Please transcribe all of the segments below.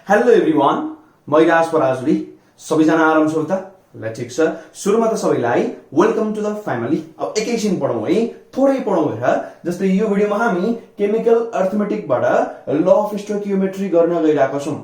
Hello everyone, म Ira's Parajuli. सबैजना आराम छौ त? ल ठिक छ। सुरुमा त सबैलाई वेलकम टु द फ्यामिली। अब एकैछिन पढौँ है, थोरै पढौँ हेर। जस्तै यो भिडियोमा हामी केमिकल अर्थमेटिकबाट ल अफ स्टोइकियोमेट्री गर्न गइरहेको छौँ।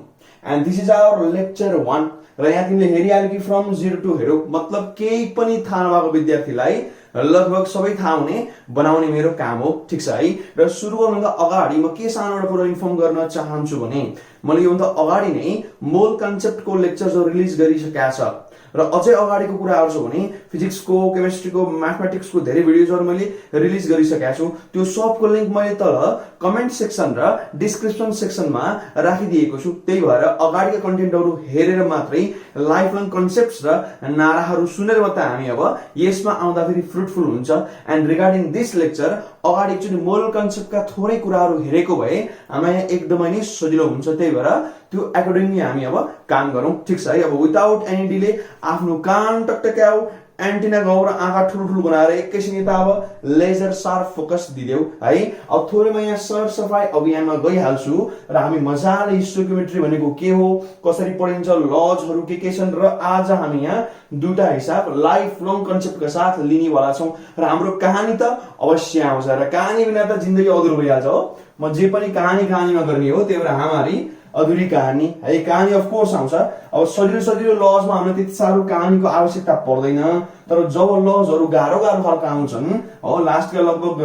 And this is our lecture 1। र यहाँ तिमीले हेरिहाल्यो कि फ्रम 0 टु हेरो, मतलब केही पनि थाहा नभएको विद्यार्थीलाई लगभग सबै थाहा हुने बनाउने मेरो काम हो, ठीक छ है। र सुरु गर्नुभन्दा अगाडि म के सानो एउटा कुरा इन्फर्म गर्न चाहन्छु भने मैले योभन्दा अगाडि नै मोल कन्सेप्टको लेक्चर रिलिज गरिसकेका छ। र अझै अगाडिको कुराहरू छ भने फिजिक्सको, केमिस्ट्रीको, म्याथमेटिक्सको धेरै भिडियोजहरू मैले रिलिज गरिसकेका छु। त्यो सबको लिंक मैले तल कमेन्ट सेक्सन र डिस्क्रिप्सन सेक्सनमा राखिदिएको छु। त्यही भएर अगाडिका कन्टेन्टहरू हेरेर मात्रै लाइफ लङ कन्सेप्ट्स र नाराहरू सुनेर मात्रै हामी अब यसमा आउँदाखेरि फ्रुटफुल हुन्छ। एन्ड रिगार्डिङ दिस लेक्चर अगाडि एकचोटि मोरल कन्सेप्टका थोरै कुराहरू हेरेको भए हामीलाई यहाँ एकदमै नै सजिलो हुन्छ। त्यही भएर त्यो अकर्डिङली हामी अब काम गरौँ, ठिक छ है। अब विदाउट एनी डिले आफ्नो कान टकटक्याउ, एन्टिना गाउँ र आँखा ठुलो बनाएर एकैछिन यता अब लेजर शार्प फोकस दिदेऊ है। अब थोरै म यहाँ सरसफाइ अभियानमा गइहाल्छु र हामी मजाले स्टोइकियोमेट्री भनेको के हो, कसरी पढिन्छ, लजहरू के छन्, र आज हामी यहाँ दुईटा हिसाब लाइफ लङ कन्सेप्टका साथ लिनेवाला छौँ। र हाम्रो कहानी त अवश्य आउँछ, र कहानी बिना त जिन्दगी अधुरो भइहाल्छ हो। म जे पनि कहानीमा गर्ने हो, त्यही भएर हाम्री अधुरी कहानी है। कहानी अफ कोर्स आउँछ। अब सजिलो लजमा हामीलाई त्यति साह्रो कहानीको आवश्यकता पर्दैन, तर जब लजहरू गाह्रो खालका आउँछन् हो, लास्टका लगभग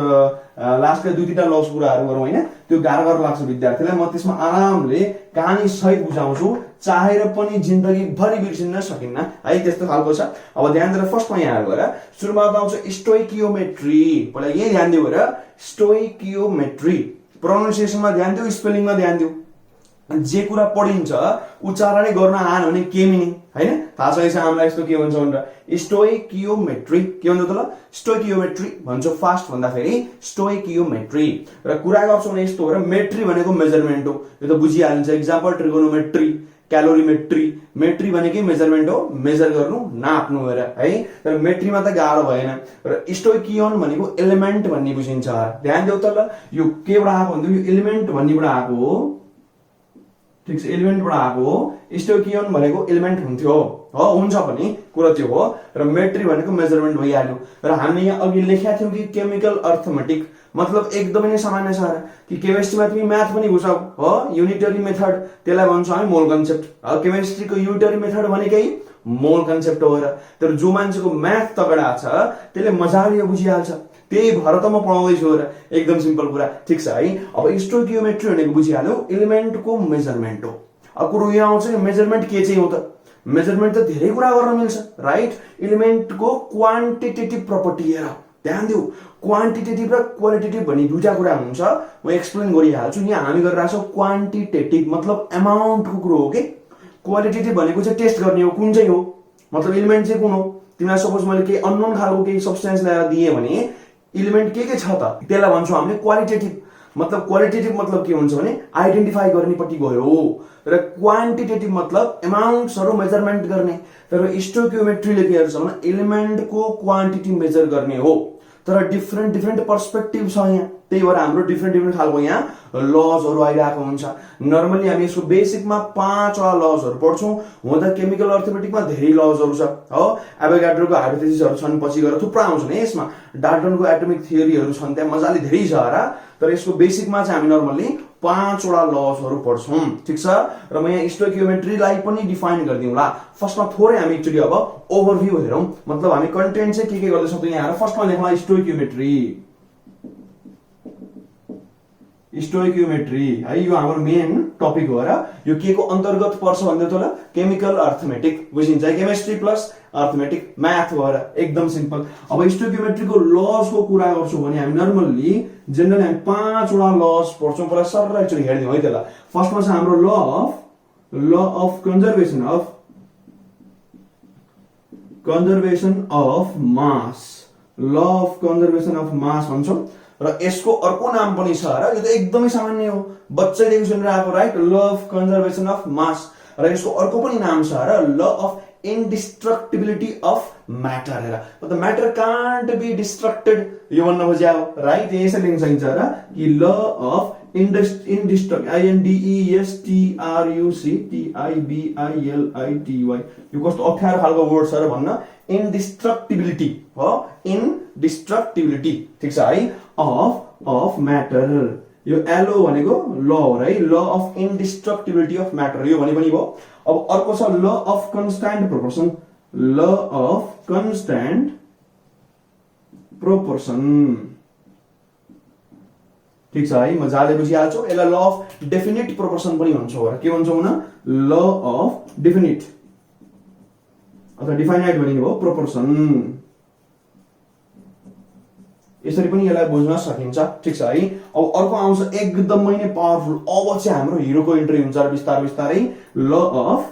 लास्टका 2-3टा लज कुराहरू गरौँ होइन, त्यो गाह्रो लाग्छ विद्यार्थीलाई। म त्यसमा आरामले कहानी सहित बुझाउँछु, चाहेर पनि जिन्दगी भरि बिर्सिन्न सकिन्न है, त्यस्तो खालको छ। अब ध्यान दिएर फर्स्टमा यहाँ गएर सुरुमा आउँछ स्टोइकियोमेट्री। पहिला यही ध्यान दिऊ हेर, स्टोइकियोमेट्री। प्रोनाउन्सिएसनमा ध्यान दिऊ, स्पेलिङमा ध्यान दिऊ। जे कुरा पढिन्छ उच्चारणै गर्न आएन भने के मिनिङ हैन, थाहा छैछ हामीलाई यस्तो के भन्छ भनेर। स्टोइकियोमेट्री के भन्छ त? ल स्टोइकियोमेट्री भन्छौ फास्ट भन्दाखेरि स्टोइकियोमेट्री। र कुरा गर्छौ भने यस्तो हो र, मेट्री भनेको मेजरमेन्ट हो, यो त बुझिहालिन्छ। Example trigonometry, क्यालोरीमेट्री। मेट्री भनेकै मेजरमेन्ट हो, मेजर गर्नु, नाप्नु हेर है। तर मेट्रीमा त गाह्रो भएन। र स्टोइकियोन भनेको एलिमेन्ट भन्ने बुझिन्छ। ध्यान देऊ त ल, यो केबाट आएको भन्दा यो एलिमेन्ट भन्नेबाट आएको हो, ठिक छ, एलिमेन्टबाट आएको हो। स्टोइकियोन भनेको एलिमेन्ट हुन्थ्यो हो, हुन्छ पनि कुरा त्यो हो। र मेट्री भनेको मेजरमेन्ट भइहाल्यो। र हामीले यहाँ अघि लेखेका थियौँ कि केमिकल अर्थमेटिक मतलब एकदमै नै सामान्य छ कि केमिस्ट्रीमा तिमी म्याथ पनि बुझौ हो, युनिटरी मेथड, त्यसलाई भन्छौँ हामी मोल कन्सेप्ट। केमिस्ट्रीको युनिटरी मेथड भनेकै मोल कन्सेप्ट हो। तर जो मान्छेको म्याथ तगडा छ त्यसले मजाले बुझिहाल्छ। त्यही भएर त म पढाउँदैछु र, एकदम सिम्पल कुरा, ठिक छ है। अब स्टोइकियोमेट्री भनेको बुझिहाल्यो, एलिमेन्टको मेजरमेन्ट हो। अब कुरो यो आउँछ कि मेजरमेन्ट के चाहिँ हो त? मेजरमेन्ट त धेरै कुरा गर्न मिल्छ राइट। एलिमेन्टको क्वान्टिटेटिभ प्रपर्टी हेर, ध्यान दिऊ। क्वान्टिटेटिभ र क्वालिटेटिभ भन्ने दुईटा कुरा हुन्छ, म एक्सप्लेन गरिहाल्छु। यहाँ हामी गरिरहेको छौँ क्वान्टिटेटिभ मतलब एमाउन्टको कुरो हो कि। क्वालिटेटिभ भनेको चाहिँ टेस्ट गर्ने हो, कुन चाहिँ हो, मतलब एलिमेन्ट चाहिँ कुन हो। तिमीलाई सपोज मैले केही अननोन खालको केही सब्सटेन्स ल्याएर दिएँ भने एलिमेन्ट के छ त, त्यसलाई भन्छौँ हामीले क्वालिटेटिभ। मतलब क्वालिटेटिभ मतलब के हुन्छ भने आइडेन्टिफाई गर्नेपट्टि गयो, र क्वान्टिटेटिभ मतलब एमाउन्ट्सहरू मेजरमेन्ट गर्ने। तर स्टोइकियोमेट्रीले के गर्छ भने एलिमेन्टको क्वान्टिटी मेजर गर्ने हो। तर डिफ्रेन्ट पर्सपेक्टिभ छ यहाँ, त्यही भएर हाम्रो डिफ्रेन्ट खालको यहाँ लजहरू आइरहेको हुन्छ। नर्मली हामी यसको बेसिकमा 5वटा लजहरू पढ्छौँ, हुन त केमिकल अर्थमेटिकमा धेरै लजहरू छ हो। एभोगाड्रोको हाइपोथेसिसहरू छन्, पछि गएर थुप्रो आउँछन् यसमा। डाल्टनको एटोमिक थियोरीहरू छन्, त्यहाँ मजाले धेरै छ र। तर यसको बेसिकमा चाहिँ हामी नर्मली 5वटा लजहरू पढ्छौँ, ठिक छ। र म यहाँ स्टोइकियोमेट्रीलाई पनि डिफाइन गरिदिउँला। फर्स्टमा थोरै हामी एकचोटि अब ओभरभ्यू हेरौँ, मतलब हामी कन्टेन्ट चाहिँ के गर्दैछौँ त यहाँ। फर्स्टमा लेखौँला स्टोइकियोमेट्री। स्टोइकियोमेट्री है, यो हाम्रो मेन टपिक हो र। यो के को अन्तर्गत पर्छ भन्दै त ल, केमिकल अर्थमेटिक बुझिन्छ, केमिस्ट्री प्लस अर्थमेटिक म्याथ भएर एकदम सिम्पल। अब स्टोइकियोमेट्रीको लजको कुरा गर्छौँ भने हामी नर्मल्ली जेनरली हामी 5वटा लज पढ्छौँ। पहिला सर एकचोटि हेरिदिउँ है त्यसलाई। फर्स्टमा छ हाम्रो ल अफ कन्जर्भेसन अफ मास। ल अफ कन्जर्भेसन अफ मास भन्छौँ। र यसको अर्को नाम पनि छ र, यो त एकदमै सामान्य हो, बच्चैदेखि सुनेर आएको राइट, ल अफ कन्जर्भेसन अफ मास। र यसको अर्को पनि नाम छ र, ल अफ इनडिस्ट्रक्टिबिलिटी अफ म्याटर। हेर, मतलब म्याटर कान्ट बी डिस्ट्रक्टेड, यो भन्न खोज्या हो राइट। यसरी लेख्न सकिन्छ र कि ल अफ इन्डिस्ट्रक्ट INDESTRUCTIBILITY यो कस्तो अप्ठ्यारो खालको वर्ड छ र भन्न इन्डिस्ट्रक्टिबिलिटी हो इन्डिस्ट्रक्टिबिलिटी ठीक छ है अफ म्याटर यो एलो भनेको ल हो है ल अफ इन्डिस्ट्रक्टिबिलिटी अफ म्याटर यो भने पनि भयो अब अर्को छ ल अफ कन्स्ट्यान्ट प्रोपोर्सन ल अफ कन्स्ट्यान्ट प्रोपोर्सन ठीक छ है मजाले बुझिहाल्छौ यसलाई ल अफ डेफिनिट प्रोपोर्सन पनि भन्छौ र के भन्छौ न ल अफ डेफिनिट अथवा डिफाइनाइट भनेको हो प्रोपोर्सन यसरी पनि यसलाई बुझ्न सकिन्छ ठीक छ है अब अर्को आउँछ एकदमै नै पावरफुल अब चाहिँ हाम्रो हिरोको इन्ट्री हुन्छ र बिस्तारै बिस्तारै law of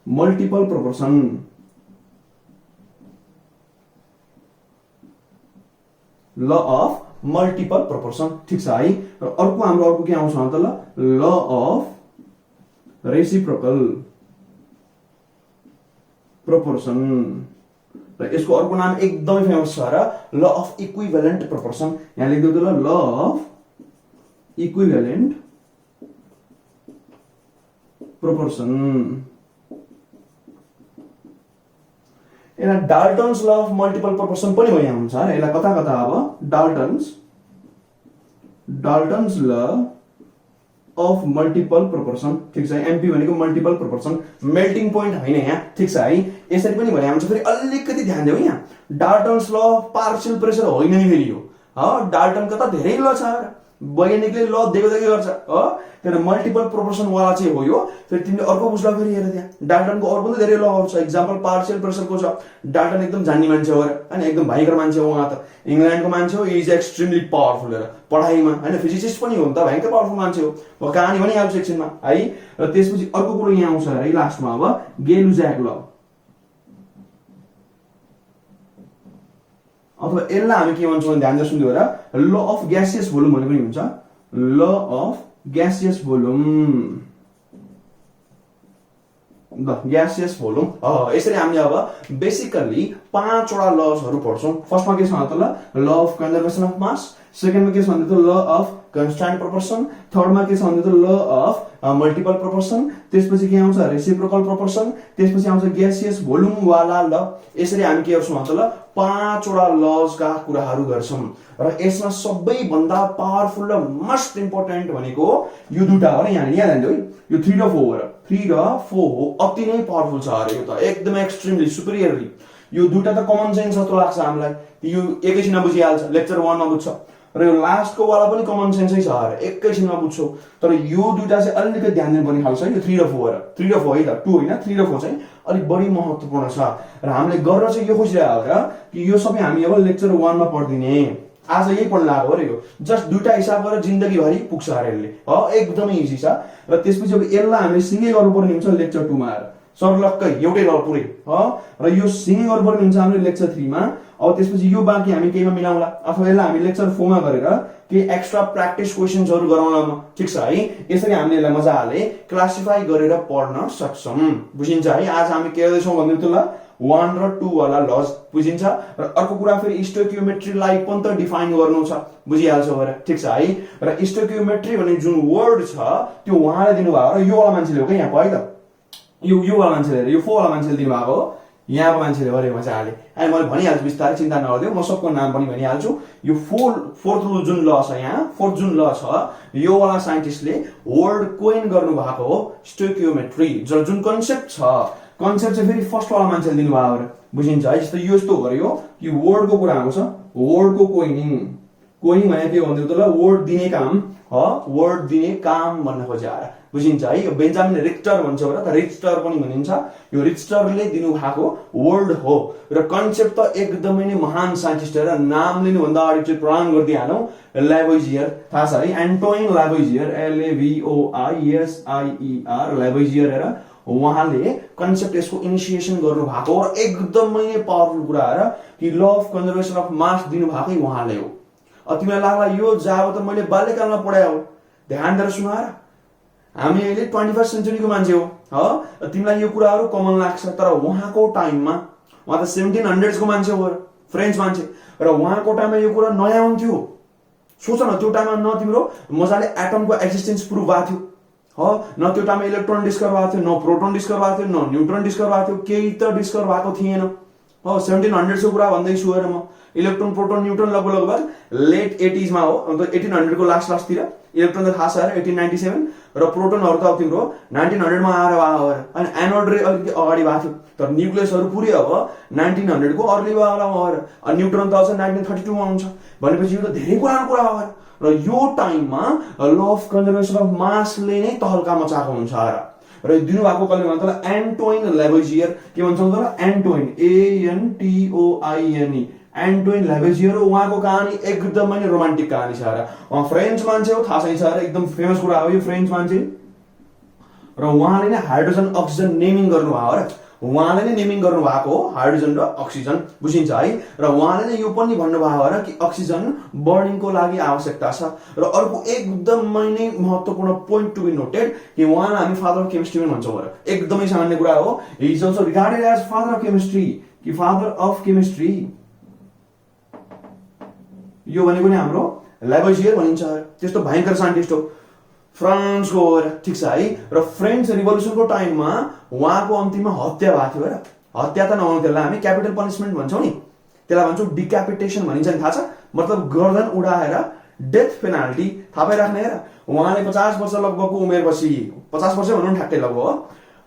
multiple proportion law of multiple proportion ठीक छ है र अर्को के आउँछ त ल अफ रेसिप्रोकल प्रोपोर्सन र यसको अर्को नाम एकदमै फेमस छ र ल अफ इक्विभ्यालेन्ट प्रोपोर्सन यहाँ लेख्दै त ल अफ इक्विभ्यालेन्ट प्रोपोर्सन यसलाई Dalton's law of multiple proportion पनि यहाँ हुन्छ र यसलाई कता कता अब Dalton's law of multiple proportion ठीक छ एमपी भनेको मल्टिपल प्रोपोर्सन मेल्टिङ पोइन्ट होइन यहाँ ठीक छ है यसरी पनि भने हुन्छ फेरि अलिकति ध्यान देऊ यहाँ Dalton's law of partial pressure होइन नि फेरि यो डाल्टनको त धेरै ल छ वैज्ञानिकले ल दिएको गर्छ त्यहाँ मल्टिपल प्रोपोर्सन वाला चाहिँ हो यो फेरि तिमीले अर्को बुझ्ला फेरि हेर त्यहाँ डाल्टनको अरू पनि धेरै लहरू छ इक्जाम्पल पार्शियल प्रेसरको छ डाल्टन एकदम जान्ने मान्छे हो होइन एकदम भयङ्कर मान्छे हो उहाँ त इङ्ल्यान्डको मान्छे हो इज एक्सट्रिमली पावरफुल पढाइमा होइन फिजिसिस्ट पनि हो नि त भयङ्कर पावरफुल मान्छे हो कहानी पनि आउँछ एकछिनमा है र त्यसपछि अर्को कुरो यहाँ आउँछ है लास्टमा अब गेलुज्याक ल अथवा यसलाई हामी के भन्छौँ ध्यान दिएर सुन्दियो र ल अफ ग्यासियस भोल्युम भने पनि हुन्छ law of gaseous volume gaseous volume यसरी हामीले अब बेसिकली 5 वटा लजहरू पढ्छौँ फर्स्टमा के छ त ल अफ कन्जर्भेसन अफ मास सेकेन्डमा के छ भन्दा त ल अफ कन्स्ट्यान्ट प्रोपोर्सन थर्डमा के छ भन्दा त ल अफ मल्टिपल प्रोपोर्सन त्यसपछि के आउँछ रेसिप्रोकल प्रोपोर्सन त्यसपछि आउँछ ग्यासियस भोल्युम वाला ल यसरी हामी के गर्छौँ त ल 5 वटा लजका कुराहरू गर्छौँ र यसमा सबैभन्दा पावरफुल र मोस्ट इम्पोर्टेन्ट भनेको यो दुटा हो र यहाँ ध्यान दिनु है यो 3 र 4 हो र 3 र 4 हो अति नै पावरफुल छ अरे यो त एकदमै एक्सट्रिमली सुपिरियरली यो दुटा त कमन सेन्स जस्तो लाग्छ हामीलाई यो एकैछिनमा बुझिहाल्छ लेक्चर 1 मा बुझ्छ र यो लास्टको वाला पनि कमन सेन्सै छ अरे एकैछिनमा बुझ्छौ तर यो दुटा चाहिँ अलिकति ध्यान दिनुपर्ने खालको छ यो 3 र 4 है त 2 होइन 3 र 4 चाहिँ अलिक बढी महत्त्वपूर्ण छ र हामीले गर्न चाहिँ यो खोजिरहेको छ कि यो सबै हामी अब लेक्चर 1 मा पढ्दिने आज यही पढ्न लाग्यो अरे यो जस्ट दुटा हिसाब गरेर जिन्दगीभरि पुग्छ अरे यसले एकदमै इजी छ र त्यसपछि अब यसलाई हामीले सिँगै गर्नुपर्ने हुन्छ लेक्चर 2 मा आएर सर्लक्कै एउटै ल पुरै र यो सिँगै गर्नुपर्ने हुन्छ हाम्रो लेक्चर 3 मा अब त्यसपछि यो बाँकी हामी केहीमा मिलाउँला अथवा यसलाई हामी लेक्चर 4 मा गरेर केही एक्स्ट्रा प्र्याक्टिस क्वेसन्सहरू गराउँला ठिक छ है यसरी हामीले यसलाई मजाले क्लासिफाई गरेर पढ्न सक्छौँ बुझिन्छ है आज हामी के गर्दैछौँ भन्दै त ल 1 र 2 वाला लज बुझिन्छ र अर्को कुरा फेरि स्टोइकियोमेट्रीलाई पनि त डिफाइन गर्नु छ बुझिहाल्छौ भएर ठिक छ है र स्टोइकियोमेट्री भन्ने जुन वर्ड छ त्यो उहाँले दिनुभएको र यो वाला मान्छेले हो क्या यहाँ है त यो वाला मान्छेले यो 4 वाला मान्छेले दिनुभएको हो यहाँको मान्छेले गरेको मजाले अनि मैले भनिहाल्छु बिस्तारै चिन्ता नगरिदेऊ म सबको नाम पनि भनिहाल्छु यो फोर्थ जुन ल छ यहाँ फोर्थ जुन ल छ यो वाला साइन्टिस्टले वर्ड कोइन गर्नु भएको हो स्टोइकियोमेट्री जुन कन्सेप्ट छ कन्सेप्ट चाहिँ फेरि फर्स्ट वाला मान्छेले दिनुभएको हो बुझिन्छ है जस्तो यो यस्तो गर्यो कि वर्डको कुरा आउँछ वर्डको कोइनिङ भने के भन्दै त ल वर्ड दिने काम भन्न खोजेर बुझिन्छ है यो बेन्जामिन रिक्टर भन्छ र त रिक्टर पनि भनिन्छ यो रिक्टरले दिनु भएको वर्ड हो र कन्सेप्ट त एकदमै नै महान साइन्टिस्ट र नाम लिनु भन्दा अगाडि चाहिँ प्रणाम गर्दिहालौँ ल्याभोइजियर थाहा छ है एन्टोइन ल्याभोइजियर LAVOISIER ल्याभोइजियर र उहाँले कन्सेप्ट यसको इनिसिएसन गर्नु भएको र एकदमै नै पावरफुल कुरा हो कि ल अफ कन्जर्भेसन अफ मास दिनु भएकै उहाँले हो तिमीलाई लाग्ला यो जाब त मैले बाल्यकालमा पढाए हो ध्यान दिएर सुनाएर हामी अहिले 21st सेन्चुरीको मान्छे हो तिमीलाई यो कुराहरू कमन लाग्छ तर उहाँको टाइममा उहाँ त 1700s को मान्छे हो फ्रेन्च मान्छे र उहाँको टाइममा यो कुरा नयाँ हुन्थ्यो सोच न त्यो टाइममा न तिम्रो मजाले एटमको एक्जिस्टेन्स प्रुभ भएको थियो हो, न त्यो टाइममा इलेक्ट्रोन डिस्कभर भएको थियो, न प्रोटोन डिस्कभर भएको थियो, न न्युट्रोन डिस्कभर भएको थियो, केही त डिस्कभर भएको थिएन हो। 1700 को कुरा भन्दैछु हेर म। इलेक्ट्रोन प्रोटोन न्युट्रोन लगभग लेट 80s मा हो, अन्त 1800 को लास्टतिर। इलेक्ट्रोन त थाहा छ 1897 र प्रोटोनहरु त अब तिम्रो 1900 मा आएर भयो हेर। अनि एनोड रे अलिकति अगाडि भएको थियो, तर न्युक्लियसहरु पुरै अब 1900 को अर्ली वाला हो हेर। अनि न्युट्रोन त अझ 1932 मा हुन्छ भनेपछि यो त धेरै पुरानो कुरा हो हेर। र यो टाइममा ल अफ कन्जर्भेसन अफ मासले नै तहल्का मचाएको हुन्छ हेर। र दिनु भएको कसले भन्छ त एन्टोइन लेभोइजियर, के भन्छ त एन्टोइन, ANTOINE, एन्टोइन लेभोइजियर। उहाँको कहानी एकदमै नै रोमान्टिक कहानी छ हेर। उहाँ फ्रेन्च मान्छे हो, थाहा छ हेर, एकदम फेमस कुरा हो यो फ्रेन्च मान्छे। र उहाँले नै हाइड्रोजन अक्सिजन नेमिङ गर्नुभयो हेर। उहाँले नै नेमिङ गर्नु भएको हो हाइड्रोजन र अक्सिजन, बुझिन्छ है। र उहाँले नै यो पनि भन्नुभयो र कि अक्सिजन बर्निङको लागि आवश्यकता छ। र अर्को एकदमै नै महत्त्वपूर्ण पोइन्ट टु बी नोटेड कि उहाँलाई हामी फादर अफ केमिस्ट्री पनि भन्छौँ र एकदमै सामान्य कुरा हो। He is also regarded as father of chemistry, कि फादर अफ केमिस्ट्री। यो भनेको नि हाम्रो लेभोइजियर भनिन्छ, त्यस्तो भयंकर साइन्टिस्ट हो, फ्रान्सको हो, ठीक छ है। र फ्रेन्च रिभोल्युसनको टाइममा उहाँको अन्तिममा हत्या भएको थियो हेर। हत्या त नहुनु, त्यसलाई हामी क्यापिटल पनिसमेन्ट भन्छौँ नि, त्यसलाई भन्छौँ डिक्यापिटेसन भनिन्छ नि, थाहा छ, मतलब गर्दन उडाएर डेथ पेनाल्टी। थाहा पाइराख्ने हेर। उहाँले 50 वर्ष लगभगको उमेरपछि, 50 वर्ष भनौँ ठ्याक्कै लगभग,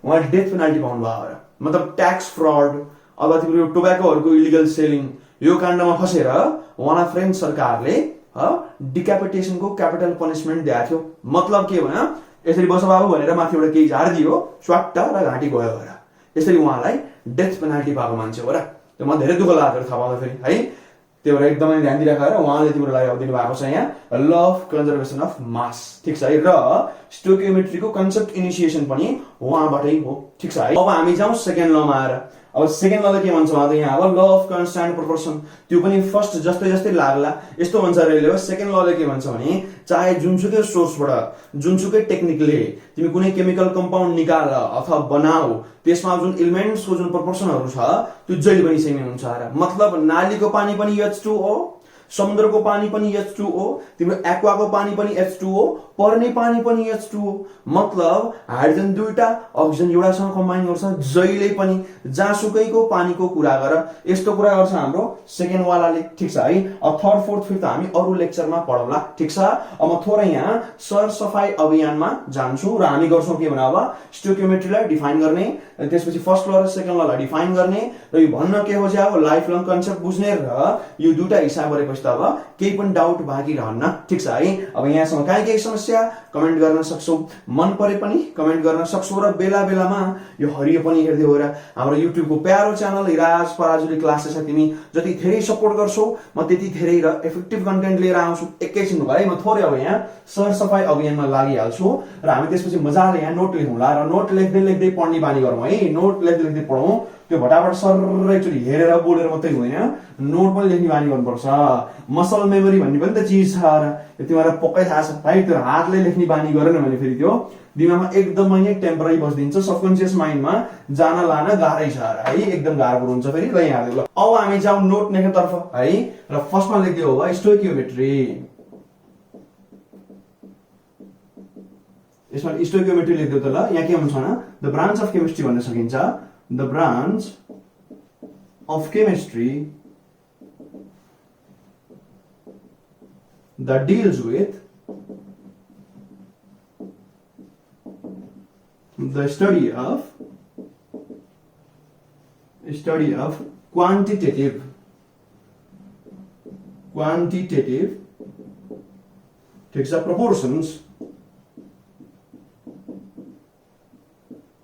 उहाँले डेथ पेनाल्टी पाउनु भयो हेर। मतलब ट्याक्स फ्रड अथवा तिम्रो टोब्याकोहरूको इलिगल सेलिङ, यो काण्डमा फसेर उहाँलाई फ्रेन्च सरकारले डिक्यापिटेसनको क्यापिटल पनिसमेन्ट दिएको थियो। मतलब के भने यसरी बस बाबु भनेर माथिबाट केही झारिदियो, स्वाट्ट र घाँटी गयो हेर। यसरी उहाँलाई डेथ पेनाल्टी पाएको मान्छे हो र। त्यो मलाई धेरै दुःख लाग्यो थाहा पाउँदा फेरि है। त्यो भएर एकदमै ध्यान दिइराखेर उहाँले तिम्रो लागि दिनु भएको छ यहाँ ल अफ कन्जर्भेसन अफ मास, ठीक छ है। र स्टोकियोमेट्रीको कन्सेप्ट इनिसिएसन पनि उहाँबाटै हो, ठीक छ है। अब हामी जाउँ सेकेन्ड लमा आएर। अब सेकेन्ड लले के भन्छ भन्दा यहाँ अब ल अफ कन्स्ट्यान्ट प्रोपोर्सन, त्यो पनि फर्स्ट जस्तै जस्तै लाग्ला। यस्तो भन्छ रेले, सेकेन्ड लले के भन्छ भने चाहे जुनसुकै सोर्सबाट जुनसुकै टेक्निकले तिमी कुनै केमिकल कम्पाउन्ड निकाल अथवा बनाऊ, त्यसमा जुन एलिमेन्ट्सको जुन प्रोपोर्सनहरु छ त्यो जहिले पनि सेमै हुन्छ र। मतलब नालीको पानी पनि H2O, समुद्रको पानी पनि H2O, तिम्रो एक्वाको पानी पनि H2O, पर्ने पानी पनि H2O। मतलब हाइड्रोजन दुईटा अक्सिजन एउटासँग कम्बाइन गर्छ जहिले पनि, जहाँसुकैको पानीको कुरा गर। यस्तो कुरा गर्छ हाम्रो सेकेन्ड वालाले, ठीक छ है। अब थर्ड फोर्थ फिफ्थ हामी अरु लेक्चरमा पढौला, ठीक छ। अब म थोरै यहाँ सरसफाई अभियानमा जान्छु र हामी गर्छौं के भने अब स्टोकियोमेट्रीलाई डिफाइन गर्ने, त्यसपछि फर्स्ट ल र सेकेन्ड ललाई डिफाइन गर्ने, र यो भन्न के हो अब लाइफ लङ कन्सेप्ट बुझ्ने र यो दुईटा हिसाब गरेपछि त अब केही पनि डाउट बाँकी रहन्न, ठीक छ है। अब यहाँसम्म केही समस्या कमेन्ट गर्न सक्छौ, मन परे पनि कमेन्ट गर्न सक्छौ। र बेला बेलामा यो हरियो पनि हेर्दै हो र हाम्रो युट्युबको प्यारो च्यानल हिराज पराजुली क्लासेस, तिमी जति धेरै सपोर्ट गर्छौ म त्यति धेरै र इफेक्टिभ कन्टेन्ट लिएर आउँछु। एकैछिन है, म थोरै अब यहाँ सरसफाई अभियानमा लागिहाल्छु र हामी त्यसपछि मजाले यहाँ नोट लेखौँला र नोट लेख्दै लेख्दै पढ्ने बानी गरौँ है। नोट लेख्दै लेख्दै पढौँ, त्यो भटाभट सर एकचोटि हेरेर बोलेर मात्रै हुँदैन, नोट पनि लेख्ने बानी गर्नुपर्छ। मसल मेमोरी भन्ने पनि त चिज छ र तिमीलाई पक्कै थाहा छ है। त्यो हातले लेख्ने बानी गरेन भने फेरि त्यो दिमागमा एकदमै नै टेम्पररी बस्दिन्छ, सबकन्सियस माइन्डमा जान लान गाह्रै छ है, एकदम गाह्रो हुन्छ फेरि। ल यहाँ ल अब हामी जाउँ नोट लेख्नेतर्फ है। र फर्स्टमा लेख्दै हो स्टोकियोमेट्री। यसमा स्टोकियोमेट्री लेख्दै त ल यहाँ के भन्छ न, द ब्रान्च अफ केमिस्ट्री भन्न सकिन्छ, the branch of chemistry that deals with the study of quantitative takes up proportions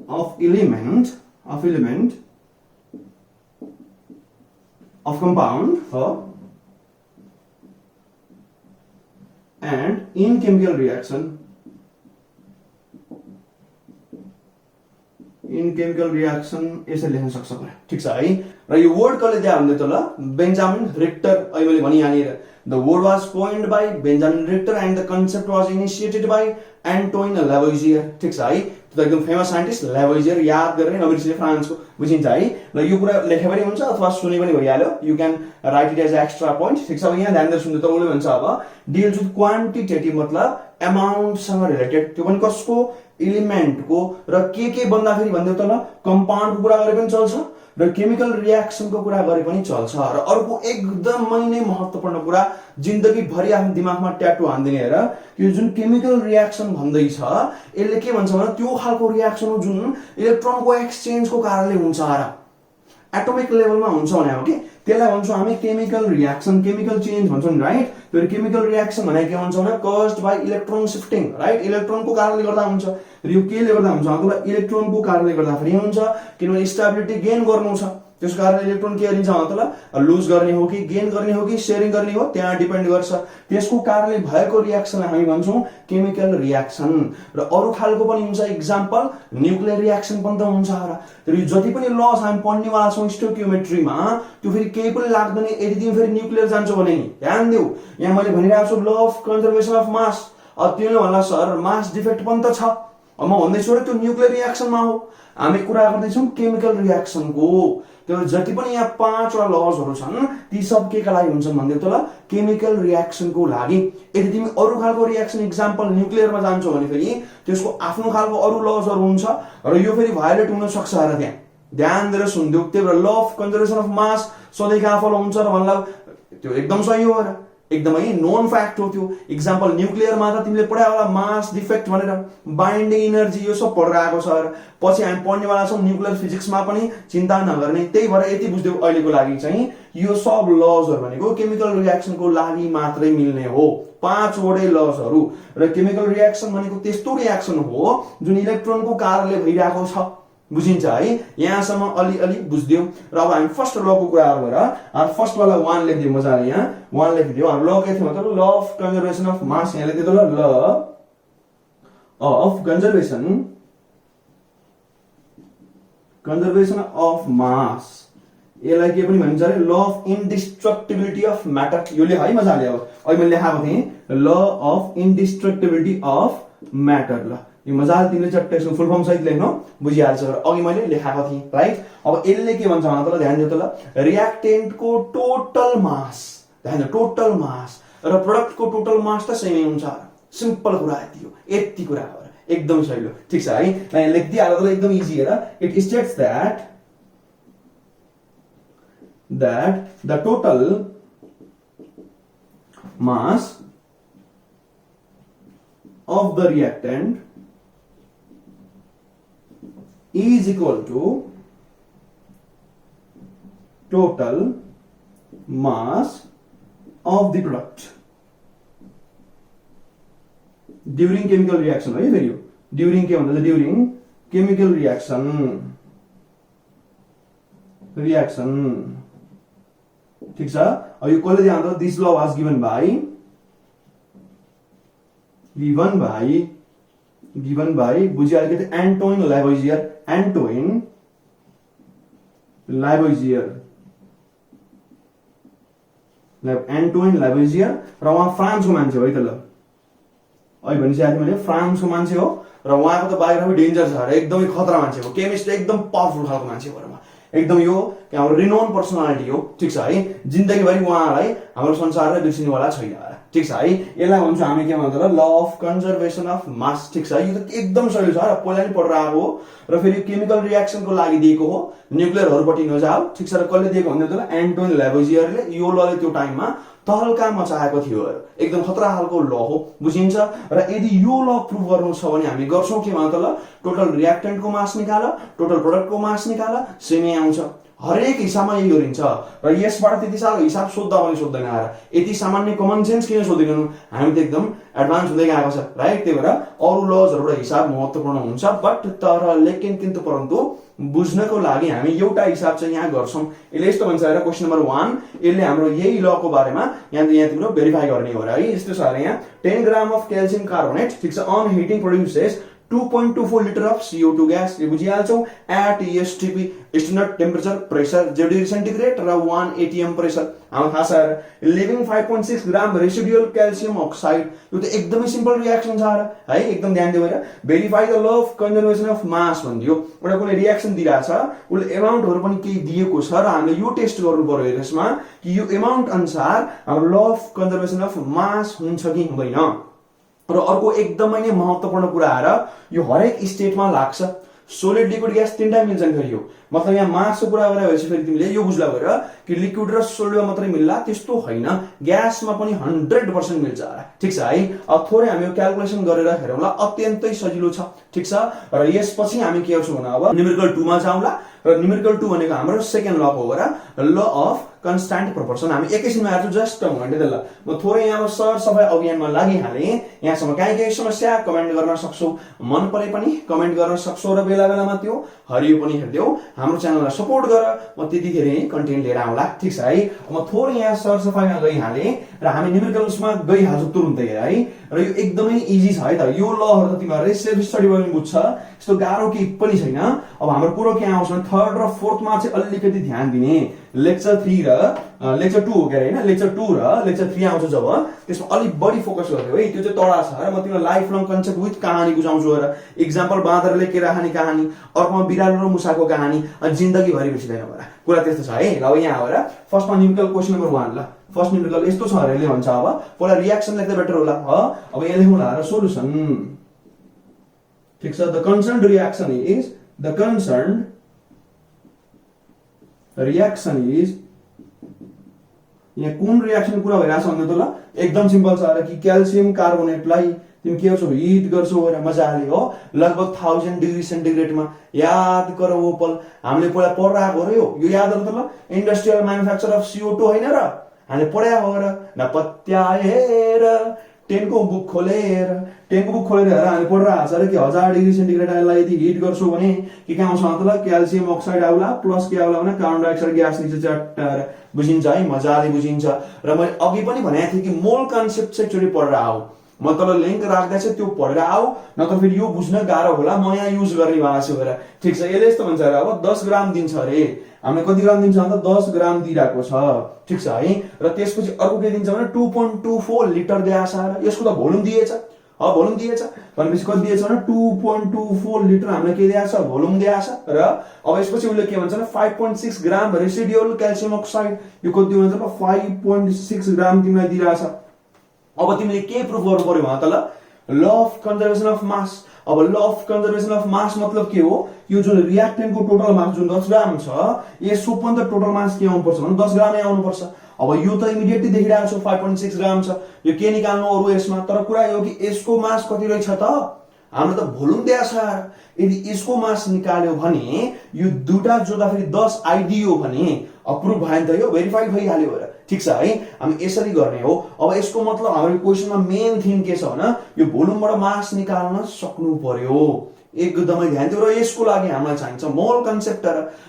of element of compound and in chemical reaction यसरी लेख्न सक्छ, ठीक छ है। र यो वर्ड कसले दिया भन्दै त ल बेन्जामिन रिक्टर, अहिले मैले भनिहालेँ। The word was coined by Benjamin Richter and the concept was initiated by Antoine Lavoisier, ठीक छ है। त्यो त एकदम फेमस साइन्टिस्ट ल्याभोइजियर, याद गरेर नबिर्सिने, फ्रान्सको, बुझिन्छ है। ल यो कुरा लेखे पनि हुन्छ अथवा सुने पनि भइहाल्यो, you can write it as extra point, ठिक छ। अब यहाँ ध्यान दिएर सुन्नु, त उसले भन्छ अब डिल्स विथ क्वान्टिटेटिभ मतलब एमाउन्टसँग रिलेटेड, त्यो पनि कसको, एलिमेन्टको, र के भन्दाखेरि भन्दै त ल कम्पाउन्डको कुरा गरे पनि चल्छ र केमिकल रियाक्सनको कुरा गरे पनि चल्छ। र अर्को एकदमै नै महत्त्वपूर्ण कुरा जिन्दगीभरि आफ्नो दिमागमा ट्याटु हान्दिने हेर, यो जुन केमिकल रियाक्सन भन्दैछ यसले के भन्छ भने त्यो खालको रियाक्सन हो जुन इलेक्ट्रोनको एक्सचेन्जको कारणले हुन्छ र एटोमिक लेभलमा हुन्छ भने हो कि त्यसलाई भन्छौँ हामी केमिकल रियाक्सन, केमिकल चेन्ज भन्छौँ नि, राइट। त्यो केमिकल रियाक्सन भनेको के भन्छ भने कज्ड बाई इलेक्ट्रोन शिफ्टिङ, राइट। इलेक्ट्रोनको कारणले गर्दा हुन्छ, र यो केले गर्दा हुन्छ मतलब इलेक्ट्रोनको कारणले गर्दाखेरि हुन्छ, किनभने स्टेबिलिटी गेन गर्नु छ, त्यस कारणले इलेक्ट्रोन के गरिन्छ मतलब लुज गर्ने हो कि गेन गर्ने हो कि सेयरिङ गर्ने हो, त्यहाँ डिपेन्ड गर्छ। त्यसको कारणले भएको रियाक्सनलाई हामी भन्छौँ केमिकल रियाक्सन। र अरू खालको पनि हुन्छ, इक्जाम्पल न्युक्लियर रियाक्सन पनि त हुन्छ र। तर यो जति पनि लस हामी पढ्नेवाला छौँ स्टोकियोमेट्रीमा त्यो फेरि केही पनि लाग्दैन यदि तिमी फेरि न्युक्लियर जान्छौ भने नि। ध्यान देऊ, यहाँ मैले भनिरहेको छु ल अफ कन्जर्भेसन अफ मास, तिमीले भन्ला सर मास डिफेक्ट पनि त छ, म भन्दैछु र त्यो न्युक्लियर रियाक्सनमा हो, हामी कुरा गर्दैछौँ केमिकल रियाक्सनको। त्यो जति पनि यहाँ 5 वटा लजहरू छन् ती सब के का लागि हुन्छन् भन्दै त ल केमिकल रियाक्सनको लागि। यदि तिमी अरू खालको रियाक्सन इक्जाम्पल न्युक्लियरमा जान्छौ भने फेरि त्यसको आफ्नो खालको अरू लजहरू हुन्छ र यो फेरि भायोलेट हुन सक्छ र त्यहाँ ध्यान दिएर सुनिदेऊ। त्यही भएर ल अफ कन्जर्भेसन अफ मास सधैँ कहाँ फलो हुन्छ र भन्दा त्यो एकदम सही हो र एकदमै नोन फ्याक्ट हो त्यो। इक्जाम्पल न्युक्लियरमा त तिमीले पढायो होला मास डिफेक्ट भनेर, बाइन्डिङ इनर्जी, यो सब पढेर आएको छ र पछि हामी पढ्नेवाला छौँ न्युक्लियर फिजिक्समा पनि, चिन्ता नगर्ने। त्यही भएर यति बुझ्देऊ अहिलेको लागि चाहिँ यो सब लजहरू भनेको केमिकल रियाक्सनको लागि मात्रै मिल्ने हो, 5 वटै लजहरू। र केमिकल रियाक्सन भनेको त्यस्तो रियाक्सन हो जुन इलेक्ट्रोनको कारणले भइरहेको छ, बुझिन्छ है। यहाँसम्म अलिअलि बुझ्दियौ। र अब हामी फर्स्ट लको कुराहरू गरेर फर्स्ट वाला 1 लेखिदियो मजाले, यहाँ 1 लेखिदियो। हाम्रो ल के थियो मतलब ल अफ कन्जर्भेसन अफ मास, यहाँ लेखिदियो ल अफ कन्जर्भेसन अफ मास, यसलाई के पनि भनिन्छ अरे ल अफ इन्डिस्ट्रक्टिबिलिटी अफ म्याटर, यो लेख है मजाले। अब अहिले मैले लेखाएको थिएँ ल अफ इन्डिस्ट्रक्टिबिलिटी अफ म्याटर, ल यो मजाले तिमीले चट्टै फुल फर्म सहित लेख्नु बुझिहाल्छ। अघि मैले लेखाएको थिएँ, राइट। अब यसले के भन्छ भने त ध्यान दियो त ल रियाक्टेन्टको टोटल मास, ध्यान दियो टोटल मास र प्रोडक्टको टोटल मास त सेमै हुन्छ, सिम्पल कुरा यति हो, यति कुरा हो, एकदम सजिलो, ठिक छ है। लेखिदिइहाल्यो त एकदम इजी हेर। It states that the total mass of the reactant is equal to total mass of the product during chemical reaction, है फेरि during के भन्दा during chemical reaction ठीक छ। अब यो कसले दिएको दिस ल वाज गिवन बाई बुझिहाल्यो कि एन्टोइन ल्याभोइजियर र उहाँ फ्रान्सको मान्छे हो है त। ल अहिले भनिसकेको मैले फ्रान्सको मान्छे हो र उहाँको त बायोग्राफी डेन्जर छ र एकदमै खतरा मान्छे हो, केमिस्ट एकदम पावरफुल खालको मान्छे हो, एकदम यो हाम्रो रिनोन पर्सनालिटी हो, ठिक छ है। जिन्दगीभरि उहाँलाई हाम्रो संसारले बिर्सिनेवाला छैन, ठिक छ है। यसलाई भन्छौँ हामी के भन्छ ल अफ कन्जर्भेसन अफ मास, ठिक छ। यो त एकदम सजिलो छ र पहिला नि पढेर आएको हो र फेरि केमिकल रियाक्सनको लागि दिएको हो, न्युक्लियरहरूपट्टि नजाऊ, ठिक छ। र कसले दिएको भन्दा त एन्टोइन ल्याभोइजियरले यो लले त्यो टाइममा तहल्का मचाएको थियो, एकदम खतरा खालको ल हो, बुझिन्छ। र यदि यो ल प्रुभ गर्नु छ भने हामी गर्छौँ के भन्छ ल टोटल रियाक्टेन्टको मास निकाल, टोटल प्रोडक्टको मास निकाल, सेमै आउँछ, हरेक हिसाबमा यही गरिन्छ। र यसबाट त्यति साह्रो हिसाब सोद्धा पनि सोध्दैन आएर, यति सामान्य कमन सेन्स किन सोध्दैनौँ, हामी त एकदम एडभान्स हुँदै गएको छ, राइट। त्यही भएर अरू लजहरूबाट हिसाब महत्त्वपूर्ण हुन्छ, बट तर लेकिन किन्तु परन्तु बुझ्नको लागि हामी एउटा हिसाब चाहिँ यहाँ गर्छौँ। यसले यस्तो भन्छ हेर क्वेसन नम्बर 1, यसले हाम्रो यही लको बारेमा यहाँ तिम्रो भेरिफाई गर्ने हो र है। यस्तो छ अरे यहाँ 10 ग्राम अफ क्याल्सियम कार्बोनेट, ठिक छ, on heating produces 2.24 litre of CO2 gas यो बुझिहाल्छौ at STP standard temperature pressure 0 degree centigrade र 1 atm प्रेसर हाम्रो थाहा छ leaving 5.6 gram residual calcium oxide यो त एकदमै सिम्पल रियाक्सन छ है एकदम ध्यान दिएर verify the law of conservation of मास भनिदियो एउटा कुनै रियाक्सन दिइरहेछ उसले एमाउन्टहरू पनि केही दिएको छ र हामीले यो टेस्ट गर्नु पर्यो यसमा कि यो एमाउन्ट अनुसार हाम्रो ल अफ कन्जर्भेसन अफ मास हुन्छ कि हुँदैन र अर्को एकदमै नै महत्त्वपूर्ण कुरा आएर यो हरेक स्टेटमा लाग्छ सोलिड लिक्विड ग्यास तीनटा मिल्छन् फेरि यो मतलब यहाँ मासको कुरा गरेपछि फेरि तिमीले यो बुझ्ला गएर कि लिक्विड र सोलिडमा मात्रै मिल्ला त्यस्तो होइन ग्यासमा पनि 100% मिल्छ ठीक छ है अब थोरै हामी यो क्याल्कुलेसन गरेर हेरौँला अत्यन्तै सजिलो छ ठीक छ र यसपछि हामी के गर्छौँ भने अब न्युमेरिकल 2 मा जाउँला र न्युमेरिकल 2 भनेको हाम्रो सेकेन्ड ल हो र ल अफ कन्स्ट्यान्ट प्रोपोर्सन हामी एकैछिनमा हेर्छौँ जस्ट घन्टे ल म थोरै यहाँ सर सफाई अभियानमा लागिहालेँ यहाँसम्म केही समस्या कमेन्ट गर्न सक्छौ मन परे पनि कमेन्ट गर्न सक्छौ र बेला बेलामा त्यो हरियो पनि हेर्देऊ हाम्रो च्यानललाई सपोर्ट गर म त्यतिखेर कन्टेन्ट लिएर आउँला ठीक छ है म थोरै यहाँ सर सफाईमा गइहालेँ र हामी न्युमेरिकल्समा गइहाल्छौँ तुरुन्तै है र यो एकदमै इजी छ है त यो लहरु त तिमीहरूले सेल्फ स्टडी गर्न बुझ्छ यस्तो गाह्रो केही पनि छैन अब हाम्रो कुरो के आउँछ भने थर्ड र फोर्थमा चाहिँ अलिकति ध्यान दिने लेक्चर 3 र लेक्चर 2 हो के हैन लेक्चर 2 र लेक्चर 3 आउँछ जब त्यसमा अलि बढी फोकस गर्दियो है त्यो चाहिँ तडा छ र म तिमीलाई लाइफ लङ कन्सेप्ट विथ कहानी बुझाउँछु र एक्जाम्पल बाँदरले केरा खाने कहानी अर्कोमा बिरालो र मुसाको कहानी अनि जिन्दगी भरि बिर्सिदैन होला कुरा त्यस्तो छ है ल यहाँ आएर फर्स्टमा न्युमेरिकल क्वेशन नम्बर 1 ल फर्स्ट न्युमेरिकल यस्तो छ अरे भन्छ अब पहिला रियाक्सन लेख्दा बेटर होला अब यहाँ लेखौँला र सोलुसन ठीक छ द कन्सर्न्ड रियाक्सन इज यहाँ कुन रियाक्सन कुरा भइरहेछ भन्नु त ल एकदम सिम्पल छ र कि क्याल्सियम कार्बोनेटलाई तिमी के गर्छौ हिट गर्छौ हैन मजाले हो लगभग 1000 डिग्री सेन्टिग्रेडमा याद गर वो पल हामीले पहिला पढ्राको हो यो याद गर्नु त ल इन्डस्ट्रियल म्यानुफ्याक्चर अफ CO2 हैन र हामीले पढ्या हो र नपत्याएर टेनको बुक खोलेर हेर हामी पढिरहेको छ र कि 1000 डिग्री सेन्टिग्रेडलाई यदि हिट गर्छौ भने के आउँछ मतलब क्याल्सियम अक्साइड आउला प्लस के आउला भने कार्बन डाइअक्साइड ग्यास निस्कन्छ चट्टार बुझिन्छ है मजाले बुझिन्छ र मैले अघि पनि भनेको थिएँ कि मोल कन्सेप्ट चाहिँ एकचोटि पढेर आऊ म तल लिंक राख्दैछ त्यो पढेर आऊ नत्र फेरि यो बुझ्न गाह्रो होला म यहाँ युज गर्ने भएको छु भनेर ठीक छ यसले यस्तो भन्छ अब 10 ग्राम दिन्छ अरे हामीले कति ग्राम दिन्छ भन्दा 10 ग्राम दिइराको छ ठीक छ है र त्यसपछि अर्को के दिन्छ भने 2.24 लिटर दिएछ र यसको त भोल्युम दिएछ भोल्युम दिएछ भनेपछि कति दिएछ भने 2.24 लिटर हामीले के दिएछ भोल्युम दिएछ र अब यसपछि उसले के भन्छ भने 5.6 ग्राम रेसिडुअल क्याल्सियम अक्साइड यो कति भन्छ 5.6 ग्राम तिमीलाई दिइराछ अब तिमीले के प्रुफ गर्नु पर्यो भने त ल अफ कन्जर्भेसन अफ मास अब ल अफ कन्जर्भेसन अफ मास मतलब के हो यो जुन रियाक्टेन्टको टोटल मास जुन 10 ग्राम छ यसो पनि त टोटल मास के आउनु पर्छ भने 10 ग्रामै आउनु पर्छ अब यो त इमिडिएटली देखिरहेको छ 5.6 ग्राम छ यो के निकाल्नु अरु यसमा तर कुरा यो कि यसको मास कति रहेछ त हाम्रो त भोल्युम दिया छ यदि यसको मास निकाल्यो भने यो दुटा जोड्दा फेरि 10 आइदियो भने अप्रुभ भयो नि त यो भेरिफाई भइहाल्यो र ठीक छ है हामी यसरी गर्ने हो अब यसको मतलब हाम्रो क्वेशनमा मेन थिङ के छ भने यो भोल्युमबाट मास निकाल्न सक्नु पर्यो एकदमै ध्यान दिनु र यसको लागि हामीलाई चाहिन्छ मोल कन्सेप्ट